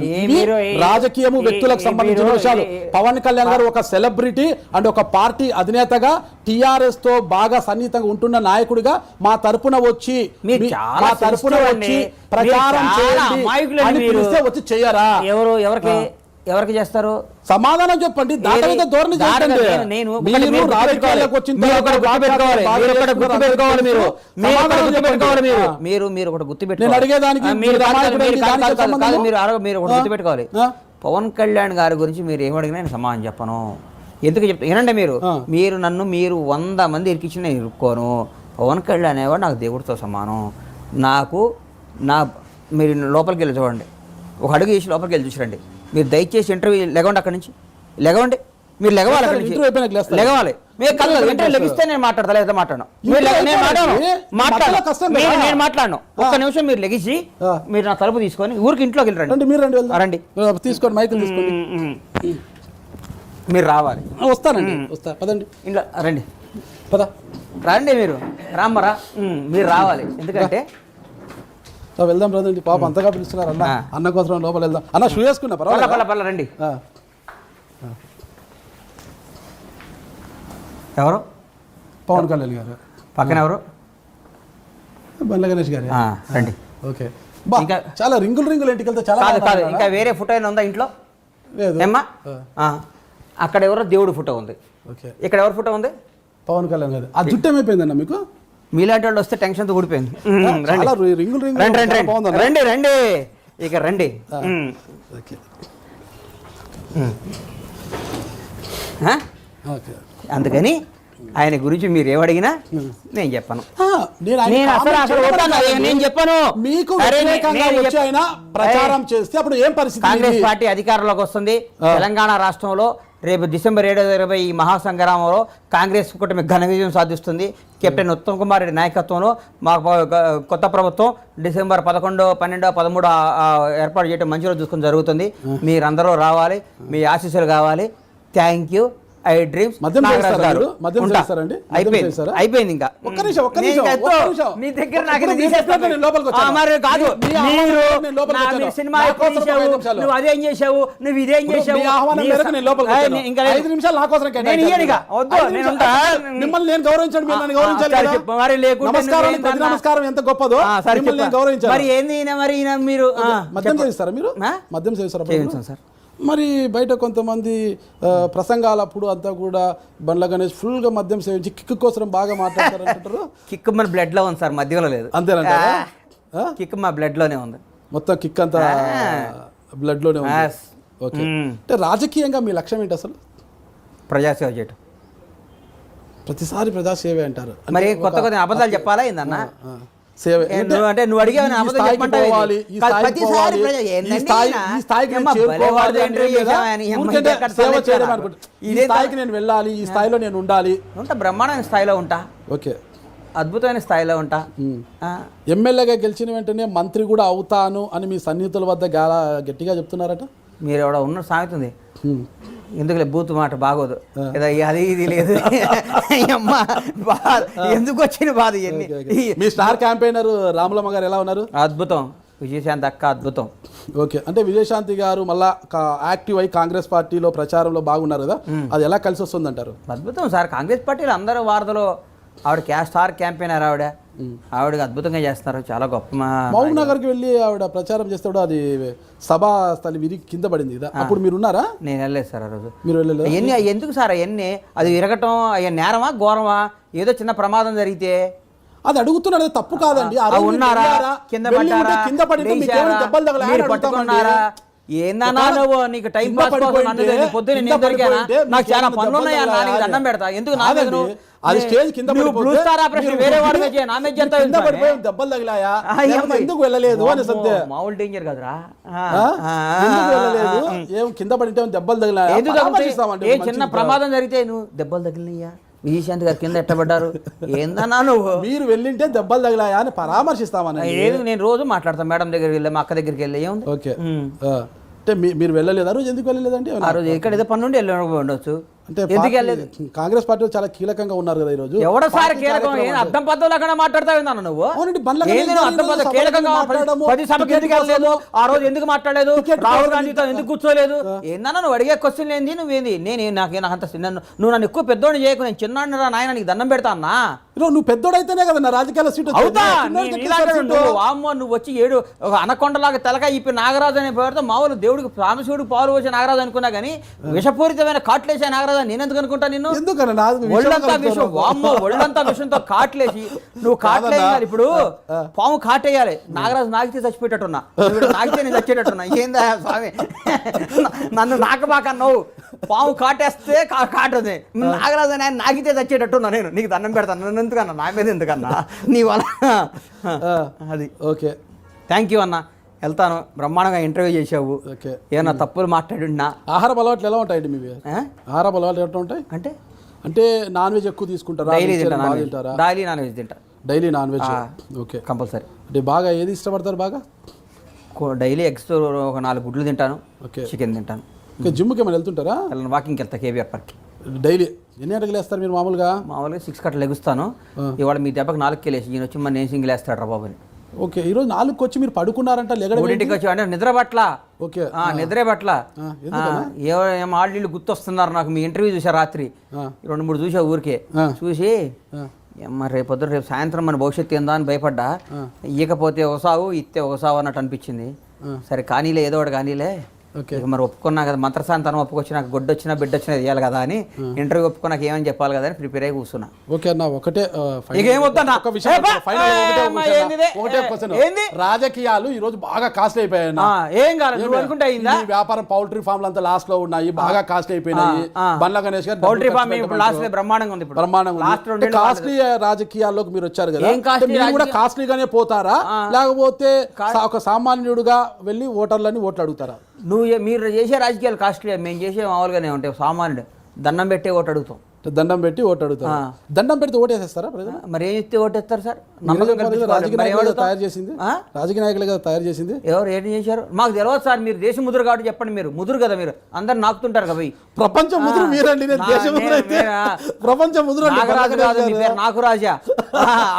రాజకీయము, వ్యక్తులకు సంబంధించిన విషయాలు. పవన్ కళ్యాణ్ గారు ఒక సెలబ్రిటీ అండ్ ఒక పార్టీ అధినేతగా టీఆర్ఎస్ తో బాగా సన్నిహితంగా ఉంటున్న నాయకుడిగా మా తరపున వచ్చి ప్రచారం చేయండి వచ్చి చేయరా? ఎవరికి చేస్తారు? సమాధానం చెప్పండి. మీరు ఒకటి గుర్తుపెట్టుకోవాలి. పవన్ కళ్యాణ్ గారి గురించి మీరు ఏమడిగినా నేను సమాధానం చెప్పను. ఎందుకు చెప్తా ఏనండి, మీరు నన్ను 100 మంది ఇరికించి నేను ఇరుక్కోను. పవన్ కళ్యాణ్ అనేవాడు నాకు దేవుడితో సమానం. నాకు మీరు లోపలికి వెళ్ళి చూడండి, ఒక అడుగు వేసి లోపలికి వెళ్ళి చూసిరండి. మీరు దయచేసి ఇంటర్వ్యూ లెగవండి, అక్కడి నుంచి లెగవండి, మీరు లెగవాలి, అక్కడి నుంచి లెగవాలి. మీరు ఇంటర్వ్యూ లెగిస్తే నేను మాట్లాడతా, లేదా మాట్లాడను. నేను మాట్లాడను. ఒక్క నిమిషం మీరు లెగిసి మీరు నా తలుపు తీసుకొని ఊరికి ఇంట్లోకి వెళ్ళండి. రండి, తీసుకోండి, మైకులు తీసుకోండి, మీరు రావాలి. వస్తానండి, వస్తా, పదండి, ఇంట్లో రండి, పద రండి, మీరు రామ్మరా, మీరు రావాలి. ఎందుకంటే వెళ్దాం రాదండి, పాప అంతగా పిలుస్తున్నారు అన్న, అన్న కోసం లోపల వెళ్దాం. అన్న షూ వేసుకున్నా పర్వాలేదు, రండి. ఎవరు? పవన్ కళ్యాణ్ గారు. పక్కన ఎవరు? బండ్ల గణేష్ గారు. రండి. ఓకే, ఇంకా చాలా రింగులు ఇంటికి వెళ్తే చాలా కాదు. ఇంకా వేరే ఫోటో అయినా ఉందా ఇంట్లో? ఏమ్మా, అక్కడ ఎవరో దేవుడి ఫోటో ఉంది, ఇక్కడ ఎవరి ఫోటో ఉంది? పవన్ కళ్యాణ్ గారు. ఆ జుట్టు ఏమైపోయిందన్న మీకు? మీలాంటి వాళ్ళు వస్తే టెన్షన్తో ఊడిపోయింది. రింగులు రండి రండి, ఇక రండి. అందుకని ఆయన గురించి మీరు ఏమడిగినా నేను చెప్పను. నేను చెప్పను. మీకు ఆయన ప్రచారం చేస్తే అప్పుడు ఏం పరిస్థితి? కాంగ్రెస్ పార్టీ అధికారంలోకి వస్తుంది తెలంగాణ రాష్ట్రంలో. రేపు డిసెంబర్ 7 ఈ మహాసంగ్రామంలో కాంగ్రెస్ కూటమి ఘన విజయం సాధిస్తుంది. కెప్టెన్ ఉత్తమ్ కుమార్ రెడ్డి నాయకత్వంలో మా కొత్త ప్రభుత్వం డిసెంబర్ 11, 12, 13 ఏర్పాటు చేయడం మంచి రోజు చూసుకొని జరుగుతుంది. మీరందరూ రావాలి, మీ ఆశీస్సులు కావాలి. Thank you. I dreams. అయిపోయింది. ఇంకా మీ దగ్గర సినిమా నువ్వు అదేం చేసావు, నువ్వు ఇదేం చేసావు. నమస్కారం ఎంత గొప్పదో. మరి ఏంది మరి మీరు మద్యం చేస్తారా? మీరు మద్యం చేస్తారా సార్? మరి బయట కొంతమంది ప్రసంగాలప్పుడు అంతా కూడా బండ్ల గణేష్ ఫుల్గా మద్యం సేవించి కిక్ కోసం బాగా మాట్లాడతారు. కిక్ మన బ్లడ్లో ఉంది సార్, మద్యంలో లేదు. అంతేనంట, కిక్ మా బ్లడ్లోనే ఉంది. మొత్తం కిక్ అంతా బ్లడ్లోనే ఉంది. ఓకే, అంటే రాజకీయంగా మీ లక్ష్యం ఏంటి అసలు? ప్రజాసేవ చేయటం. ప్రతిసారి ప్రజాసేవ అంటారు, మరి కొత్త అబద్ధాలు చెప్పాలా ఏందన్నా? అంటే నువ్వు అడిగావు నేను వెళ్ళాలి, ఈ స్థాయిలో నేను ఉండాలి. బ్రహ్మాండమైన స్థాయిలో ఉంటా. ఓకే, అద్భుతమైన స్థాయిలో ఉంటా. ఎమ్మెల్యేగా గెలిచిన వెంటనే మంత్రి కూడా అవుతాను అని మీ సన్నిహితుల వద్ద గట్టిగా చెప్తున్నారట. మీరు ఎవడ ఉన్న సామెత ఉంది, ఎందుకులే బూతు మాట బాగోదు కదా, అది ఇది లేదు. అమ్మా ఎందుకు వచ్చిన బాధ ఇవన్నీ. మీ స్టార్ క్యాంపెయినర్ రాములమ్మ గారు ఎలా ఉన్నారు? అద్భుతం. విజయశాంతి అక్క అద్భుతం. ఓకే, అంటే విజయశాంతి గారు మళ్ళా యాక్టివ్ అయి కాంగ్రెస్ పార్టీలో ప్రచారంలో బాగున్నారు కదా, అది ఎలా కలిసి వస్తుంది అంటారు? అద్భుతం సార్. కాంగ్రెస్ పార్టీలో అందరూ వార్తలో ఆవిడ స్టార్ క్యాంపెయినర్. ఆవిడకి అద్భుతంగా చేస్తున్నారు, చాలా గొప్ప. మహబూబ్ నగర్కి వెళ్ళి ఆవిడ ప్రచారం చేస్తే అది సభా స్థలి విరిగి కింద పడింది కదా, అప్పుడు మీరు ఉన్నారా? నేను వెళ్ళలేదు సార్ ఆ రోజు. మీరు వెళ్ళలేదు? అవన్నీ ఎందుకు సార్? అవన్నీ అది విరగటం అయ్యా నేరమా ఘోరమా? ఏదో చిన్న ప్రమాదం జరిగితే అది అడుగుతున్నాడు, తప్పు కాదండి. ఉన్నారా, కింద పట్టుకున్నారా? ఏందన్నా నువ్వు? నీకు టైం పాస్ పొద్దున్న దొరికానా? నాకు చాలా పనులు ఉన్నాయా, నీకు దండం పెడతా. ఎందుకు నా మీద అది స్టేజ్ కింద బ్లూ స్టార్ ఆపరేషన్ వేరే వాడి మీద నా మీద దెబ్బలు తగిలాయా, ఎందుకు వెళ్ళలేదు అని సత్య మామూలు డేంజర్ కదరా. ఏం కింద పడితే దెబ్బలు తగిలాయా? ఏ చిన్న ప్రమాదం జరిగితే నువ్వు దెబ్బలు తగిలినయ్యా, విజయశాంతి గారు కింద ఎట్టబడ్డారు, ఏందన్నా నువ్వు? మీరు వెళ్ళింటే దెబ్బలు తగిలాయా అని పరామర్శిస్తామని. ఏది నేను రోజు మాట్లాడతాను, మేడం దగ్గరికి వెళ్ళా, మా అక్క దగ్గరికి వెళ్ళి. ఏముంది? ఓకే, అంటే మీరు వెళ్ళలేదు ఆ రోజు? ఎందుకు వెళ్ళలేదండి? ఆ రోజు ఇక్కడ ఏదో పని నుండి ఉండొచ్చు. అంటే కాంగ్రెస్ పార్టీలో చాలా కీలకంగా ఉన్నారు కదా ఈ రోజు. ఎవడో సార్ కీలకం? అర్థం పద్ధతులు అక్కడ మాట్లాడతావు నువ్వు? ఆ రోజు ఎందుకు మాట్లాడలేదు? రాహుల్ గాంధీతో ఎందుకు కూర్చోలేదు? ఏందన్నా నువ్వు అడిగే క్వశ్చన్ ఏంది? నువ్వేంది? నేను నాకు అంత నువ్వు నన్ను ఎక్కువ పెద్దోడిని చేయకు, నేను చిన్న నాయన నీకు దండం పెడతా అన్నా. నువ్వు పెద్దోడైతేనే కదా నా రాజకీయాల సీట్ అవుతా వామ్మో నువ్వు వచ్చి ఏడు ఒక అనకొండలాగా తలకాయ ఇప్పి నాగరాజు అనే పేరుతో మామూలు దేవుడికి రామశివుడు పాలు వచ్చే నాగరాజు అనుకున్నా కానీ విషపూరితమైన కాట్లేసే నాగరాజు నేను ఎందుకు అనుకుంటా నిన్ను ఒళ్ళంతా విషం వామ్మో ఒళ్ళంతా విషంతో కాట్లేసి నువ్వు కాట్లేయాలి ఇప్పుడు పాము కాటేయాలి నాగరాజు నాగితే చచ్చిపోయేటట్టున్నా నాగితే నేను చచ్చేటట్టున్నా ఏందా స్వామి నన్ను నాకబాకన్నావు పాము కాటేస్తే కాటది నాగరాజు ఆయన నాగితే చచ్చేటట్టున్నా నేను నీకు దండం పెడతాను నన్ను ఎందుకన్నా నా మీద ఎందుకన్నా నీ వల్ల అది ఓకే థ్యాంక్ యూ అన్న వెళ్తాను బ్రహ్మాండంగా ఇంటర్వ్యూ చేసావు ఏమన్నా తప్పులు మాట్లాడినా ఆహార అలవాట్లు ఎలా ఉంటాయండి మీవి ఆహార అలవాట్లు ఎట్లా ఉంటాయి అంటే నాన్ వెజ్ ఎక్కువ తీసుకుంటారా డైలీ నాన్ వెజ్ తింటా daily non veg okay compulsory అంటే బాగా ఏది ఇష్టపడతారు బాగా డైలీ ఎగ్స్ ఒక 4 గుడ్లు తింటాను ఓకే చికెన్ తింటాను జిమ్కి ఏమైనా వెళ్తుంటారా వాకింగ్కి వెళ్తా కేవీఆర్ పార్క్కి డైలీ ఎన్ని గంటలకు లేస్తారు మీరు మామూలుగా 6 గంటలకు లెగుస్తాను ఇవాళ మీ దెబ్బకి 4కి లేచి ఈయన వచ్చి మన నేను సింగిల్ వేస్తాడు రా బాబుని ఓకే ఈరోజు 4కి వచ్చి మీరు పడుకున్నారంట ఇంటికి వచ్చి అంటే నిద్ర పట్ల ఓకే నిద్రే పట్ల ఏం ఆళ్ళు గుర్తొస్తున్నారు నాకు మీ ఇంటర్వ్యూ చూసా రాత్రి 2-3 చూసా ఊరికే చూసి రేపు సాయంత్రం మన భవిష్యత్తు ఏందా అని భయపడ్డా ఇయ్యకపోతే ఒక సాగు ఇస్తే ఒక సాగు అన్నట్టు అనిపించింది సరే కానీలే ఏదో ఒకటి కానీలే మరి ఒప్పుకున్నా కదా మంత్రశాంతనం ఒప్పుకొచ్చి నాకు గొడ్డు వచ్చినా బిడ్డ వచ్చినా ఇవ్వాలి కదా అని ఇంటర్వ్యూ ఒప్పుకున్నాక ఏమని చెప్పాలి కదా అని ప్రిపేర్ అయ్యి కూర్చున్నా ఓకే అన్న ఒకటే రాజకీయాలు ఈ రోజు బాగా కాస్ట్ అయిపోయాయి ఏం కాదు వ్యాపారం పౌల్ట్రీ ఫామ్లు అంతా లాస్ట్ లో ఉన్నాయి బాగా కాస్ట్ అయిపోయినాయి బండ్ల గణేష్ గారు పౌల్ట్రీ ఫామ్ బ్రహ్మాండంగా ఉంది బ్రహ్మాండంగా కాస్ట్లీ రాజకీయాల్లోకి మీరు వచ్చారు కదా మీరు కూడా కాస్ట్లీగానే పోతారా లేకపోతే ఒక సామాన్యుడుగా వెళ్ళి ఓటర్లని ఓట్లు అడుగుతారా మీరు చేసే రాజకీయాలు కాస్ట్లీ మేము చేసే మామూలుగానే ఉంటాయి సామాన్యుడు దండం పెట్టే ఓటు అడుగుతాం దండం పెట్టి ఓటు అడుగుతారు దండం పెడితే ఓటు వేసేస్తారా మరి ఏం ఇస్తే ఓటు వేస్తారు సార్ రాజకీయ నాయకులుగా తయారు చేసింది రాజకీయ నాయకులుగా తయారు చేసింది ఎవరు ఏంటి చేశారు మాకు తెలియదు సార్ మీరు దేశ ముద్ర కాబట్టి చెప్పండి మీరు ముదురు కదా మీరు అందరు నాకుతుంటారు కదా ప్రపంచ ముద్ర మీరండి ప్రపంచ ముద్ర నాకు రాజా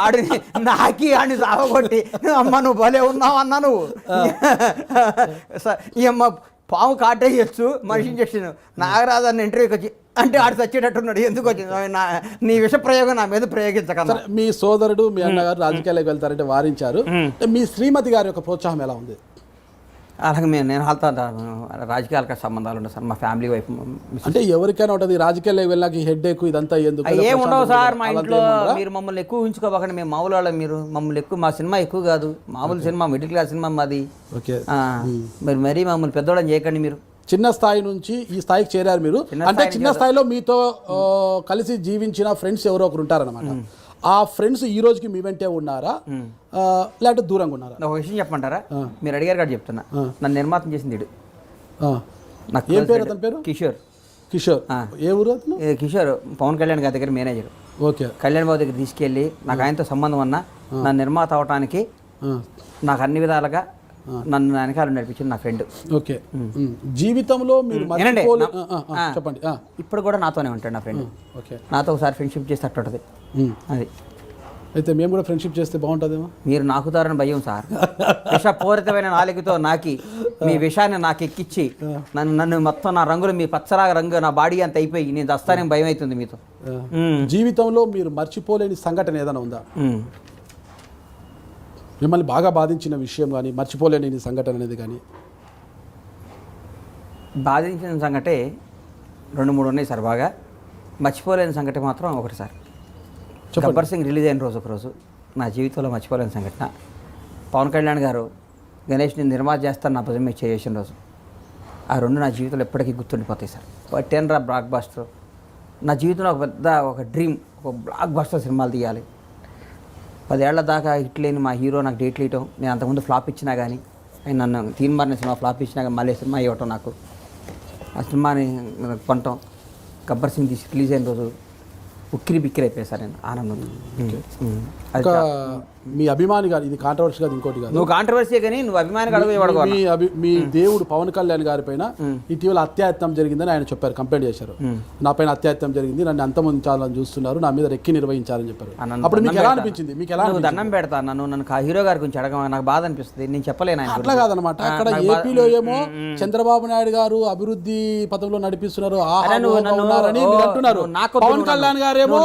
ఆడిని నాకి ఆడిని సాగొట్టి అమ్మ నువ్వు భలే ఉన్నావు అన్నా నువ్వు ఈ అమ్మ పాము కాటేయచ్చు మనిషిని చేసిన నాగరాజాన్ని ఇంటర్వ్యూకి వచ్చి అంటే ఆడు చచ్చేటట్టున్నాడు ఎందుకు వచ్చింది నీ విష ప్రయోగం నా మీద ప్రయోగించక మీ సోదరుడు మీ అన్నగారు రాజకీయాలకు వెళ్తారంటే వారించారు మీ శ్రీమతి గారి యొక్క ప్రోత్సాహం ఎలా ఉంది అలాగే నేను రాజకీయాలకు సంబంధాలు ఉన్నాయి సార్ మా ఫ్యామిలీ వైపు అంటే ఎవరికైనా ఉంటుంది రాజకీయాలకు వెళ్ళాక హెడ్ ఎక్కువ ఇదంతా ఎందుకు ఏముండవు సార్ మా ఇంట్లో మీరు మమ్మల్ని ఎక్కువ ఉంచుకోబోకండి మేము మామూలు వాళ్ళం మీరు మమ్మల్ని ఎక్కువ మా సినిమా ఎక్కువ కాదు మామూలు సినిమా మిడిల్ క్లాస్ సినిమా మాది ఓకే మరి మరీ మమ్మల్ని పెద్దోళ్ళని చేయకండి మీరు చిన్న స్థాయి నుంచి ఈ స్థాయికి చేరారు మీరు అంటే చిన్న స్థాయిలో మీతో కలిసి జీవించిన ఫ్రెండ్స్ ఎవరో ఒకరు ఉంటారన్నమాట ఆ ఫ్రెండ్స్ ఈ రోజుకి మీ వెంటే ఉన్నారా లేకపోతే దూరంగా ఉన్నారా ఒక విషయం చెప్పమంటారా మీరు అడిగారు కాబట్టి చెప్తున్నా నన్ను నిర్మాతం చేసింది ఇడు నాకు ఏం పేరు అతని పేరు కిషోర్ ఏ ఊరు అతను కిషోర్ పవన్ కళ్యాణ్ గారి దగ్గర మేనేజర్ ఓకే కళ్యాణ్ బాబు దగ్గర తీసుకెళ్ళి నాకు ఆయనతో సంబంధం అన్నా నా నిర్మాత అవటానికి నాకు అన్ని విధాలుగా నన్ను వెనకాల నడిపించింది నా ఫ్రెండ్ ఓకే జీవితంలో మీరు చెప్పండి ఇప్పుడు కూడా నాతోనే ఉంటాడు నా ఫ్రెండ్ ఓకే నాతో ఒకసారి ఫ్రెండ్షిప్ చేస్తే అట్టుంటది అది అయితే మేము కూడా ఫ్రెండ్షిప్ చేస్తే బాగుంటుందేమో మీరు నాకుతారని భయం సార్ విషపూరితమైన నాలుగుతో నాకి మీ విషాన్ని నాకు ఎక్కిచ్చి నన్ను మొత్తం నా రంగులు మీ పచ్చలాగా రంగు నా బాడీ అంత అయిపోయి నేను దస్తానేం భయం అవుతుంది మీతో జీవితంలో మీరు మర్చిపోలేని సంఘటన ఏదైనా ఉందా మిమ్మల్ని బాగా బాధించిన విషయం కానీ మర్చిపోలేని సంఘటన అనేది కానీ బాధించిన సంఘటే 2-3 ఉన్నాయి సార్ బాగా మర్చిపోలేని సంఘటన మాత్రం ఒకటి సార్ గబ్బర్ సింగ్ రిలీజ్ అయిన రోజు ఒకరోజు నా జీవితంలో మర్చిపోలేని సంఘటన పవన్ కళ్యాణ్ గారు గణేష్ని నిర్మాత చేస్తాను నా భుజం మీద చేసిన రోజు ఆ రెండు నా జీవితంలో ఎప్పటికీ గుర్తుండిపోతాయి సార్ టెన్రా బ్లాక్ బాస్టర్ నా జీవితంలో ఒక డ్రీమ్ ఒక బ్లాక్ బాస్టర్ సినిమాలు తీయాలి 10 ఏళ్ల దాకా హిట్ లేని మా హీరో నాకు డేట్లు ఇవ్వటం నేను అంతకుముందు ఫ్లాప్ ఇచ్చినా కానీ ఆయన నన్ను తీన్మారిన సినిమా ఫ్లాప్ ఇచ్చినా కానీ మళ్ళీ సినిమా ఇవ్వటం నాకు ఆ సినిమాని కొనటం గబ్బర్ సింగ్ రిలీజ్ అయిన రోజు ఉక్కిరి బిక్కిరి అయిపోయాయి సార్ నేను ఆనందం మీ అభిమాని గారు, ఇది కాంట్రవర్సీ కాదు, ఇంకోటి కాదు, నువ్వు కాంట్రవర్సీ కానీ నువ్వు అభిమానికి అడుగు. మీ దేవుడు పవన్ కళ్యాణ్ గారి పైన ఇటీవల అత్యాయత్నం జరిగిందని ఆయన చెప్పారు, కంప్లైంట్ చేశారు. నా పైన అత్యాయత్నం జరిగింది, నన్ను అంతమొందించాలని చూస్తున్నారు, నా మీద రెక్కి నిర్వహించాలని చెప్పారు. అప్పుడు మీకు ఎలా అనిపించింది? మీకు ఎలా దండం పెడతా నన్ను హీరో గారి గురించి అడగ, నాకు బాధ అనిపిస్తుంది, నేను చెప్పలేను. అట్లా కాదనమాట. అక్కడ ఏపీలో ఏమో చంద్రబాబు నాయుడు గారు అభివృద్ధి పథంలో నడిపిస్తున్నారు ఉన్నారని మీరు అంటున్నారు. పవన్ కళ్యాణ్ గారేమో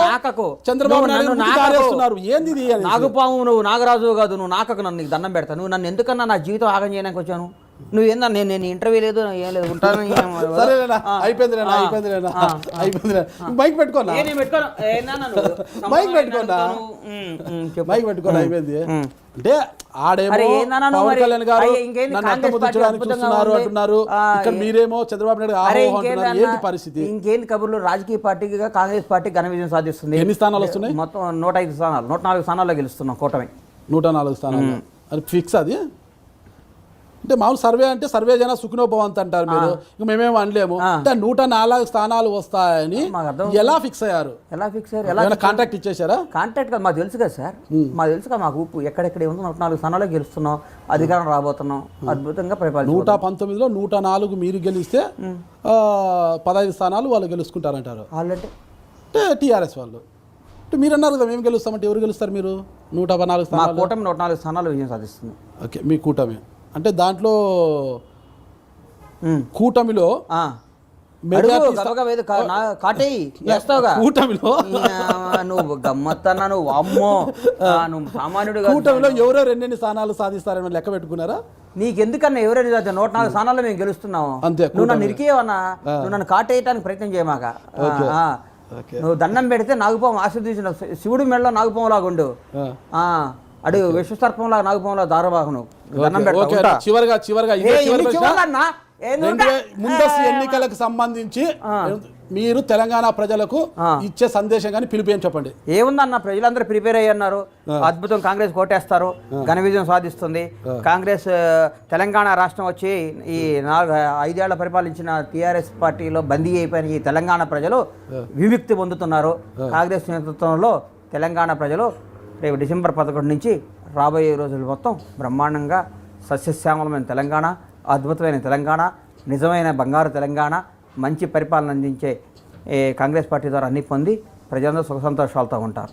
చంద్రబాబు నాయుడు నాగేస్తున్నారు. ఏంది నాగుపాము? నువ్వు నాగరాజు కాదు, నువ్వు నాకకు నన్ను నీకు దండం పెడతా. నువ్వు నన్ను ఎందుకన్నా నా జీవితం ఆగం చేయడానికి వచ్చాను? నువ్వు ఏందా? నేను ఇంటర్వ్యూ లేదు, ఏం లేదు, ఉంటాను. అయిపోయింది, మైక్ పెట్టుకోనా, మైక్ పెట్టుకోనా, మైక్ పెట్టుకోనా, అయిపోయింది. అంటే ఆడేమో పవన్ కళ్యాణ్ గారు నన్ను అంతమొందించడానికి చూస్తున్నారు అంటున్నారు, ఇక్కడ మీరేమో చంద్రబాబు నాయుడు అంటున్నారు. ఏంటి పరిస్థితి? ఇంకేంటి కబుర్లు? రాజకీయ పార్టీగా కాంగ్రెస్ పార్టీ ఘన విజయం సాధిస్తుంది. ఎన్ని స్థానాలు వస్తున్నాయి? మొత్తం 105 స్థానాలు, 104 స్థానాల్లో గెలుస్తున్నాం కూటమి. 104 స్థానాలు అది ఫిక్స్. అది అంటే మామూలు సర్వే అంటే సర్వే జన సుఖినోభవంత్ అంటారు మీరు, ఇంక మేమేమో అనలేము. అంటే 104 స్థానాలు వస్తాయని ఎలా ఫిక్స్ అయ్యారు? ఎలా ఫిక్స్ అయ్యారు? ఎలా కాంట్రాక్ట్ ఇచ్చేసారా? కాంట్రాక్ట్ కాదు, మాకు తెలుసు కదా సార్, మాకు తెలుసు కదా, మాకు ఉప్పు ఎక్కడెక్కడ ఏముందో 104 స్థానాల్లో గెలుస్తున్నాం, అధికారం రాబోతున్నాం, అద్భుతంగా పరిపాలన. 119లో 104 మీరు గెలిస్తే 15 స్థానాలు వాళ్ళు గెలుచుకుంటారంటారు ఆల్రెడీ. అంటే టీఆర్ఎస్ వాళ్ళు. అంటే మీరు అన్నారు కదా మేము గెలుస్తామంటే ఎవరు గెలుస్తారు? మీరు 114 స్థానాలు, కూటమి 104 స్థానాలు విజయం సాధిస్తుంది. ఓకే, మీ కూటమి అంటే దాంట్లో కూటమిలో కూటమిలో నువ్వు గమ్మత్తన్నా, నువ్వు అమ్మో, నువ్వు సామాన్యుడు. కూటమిలో ఎవరో 2 స్థానాలు సాధిస్తారని లెక్క పెట్టుకున్నారా? నీకెందుకన్నా ఎవరైనా 104 స్థానాల్లో మేము గెలుస్తున్నావు. అంతే. నువ్వు నన్ను ఇరికేయవన్నా, నువ్వు నన్ను కాటేయటానికి ప్రయత్నం చేయమాక. నువ్వు దండం పెడితే నాగుపాము ఆశీర్వదించిన శివుడి మెడలో నాగుపాములాగా ఉండు, అడుగు విశ్వసర్పంలా నాగుపాములా దారవాహను. దండం పెడతా. చివరిగా ముందస్తు ఎన్నికలకు సంబంధించి మీరు తెలంగాణ ప్రజలకు ఇచ్చే సందేశం కానీ పిలుపు ఏం చెప్పండి. ఏముందన్న, ప్రజలందరూ ప్రిపేర్ అయ్యన్నారు, అద్భుతం, కాంగ్రెస్ కోటేస్తారు, ఘన విజయం సాధిస్తుంది కాంగ్రెస్. తెలంగాణ రాష్ట్రం వచ్చి ఈ 5 ఏళ్ల పరిపాలించిన టీఆర్ఎస్ పార్టీలో బందీ అయిపోయిన ఈ తెలంగాణ ప్రజలు విముక్తి పొందుతున్నారు. కాంగ్రెస్ నేతృత్వంలో తెలంగాణ ప్రజలు రేపు డిసెంబర్ 11 నుంచి రాబోయే రోజులు మొత్తం బ్రహ్మాండంగా సస్యశ్యామలమైన తెలంగాణ, అద్భుతమైన తెలంగాణ, నిజమైన బంగారు తెలంగాణ, మంచి పరిపాలన అందించే కాంగ్రెస్ పార్టీ ద్వారా అన్ని పొంది ప్రజలందరూ సుఖ సంతోషాలతో ఉంటారు.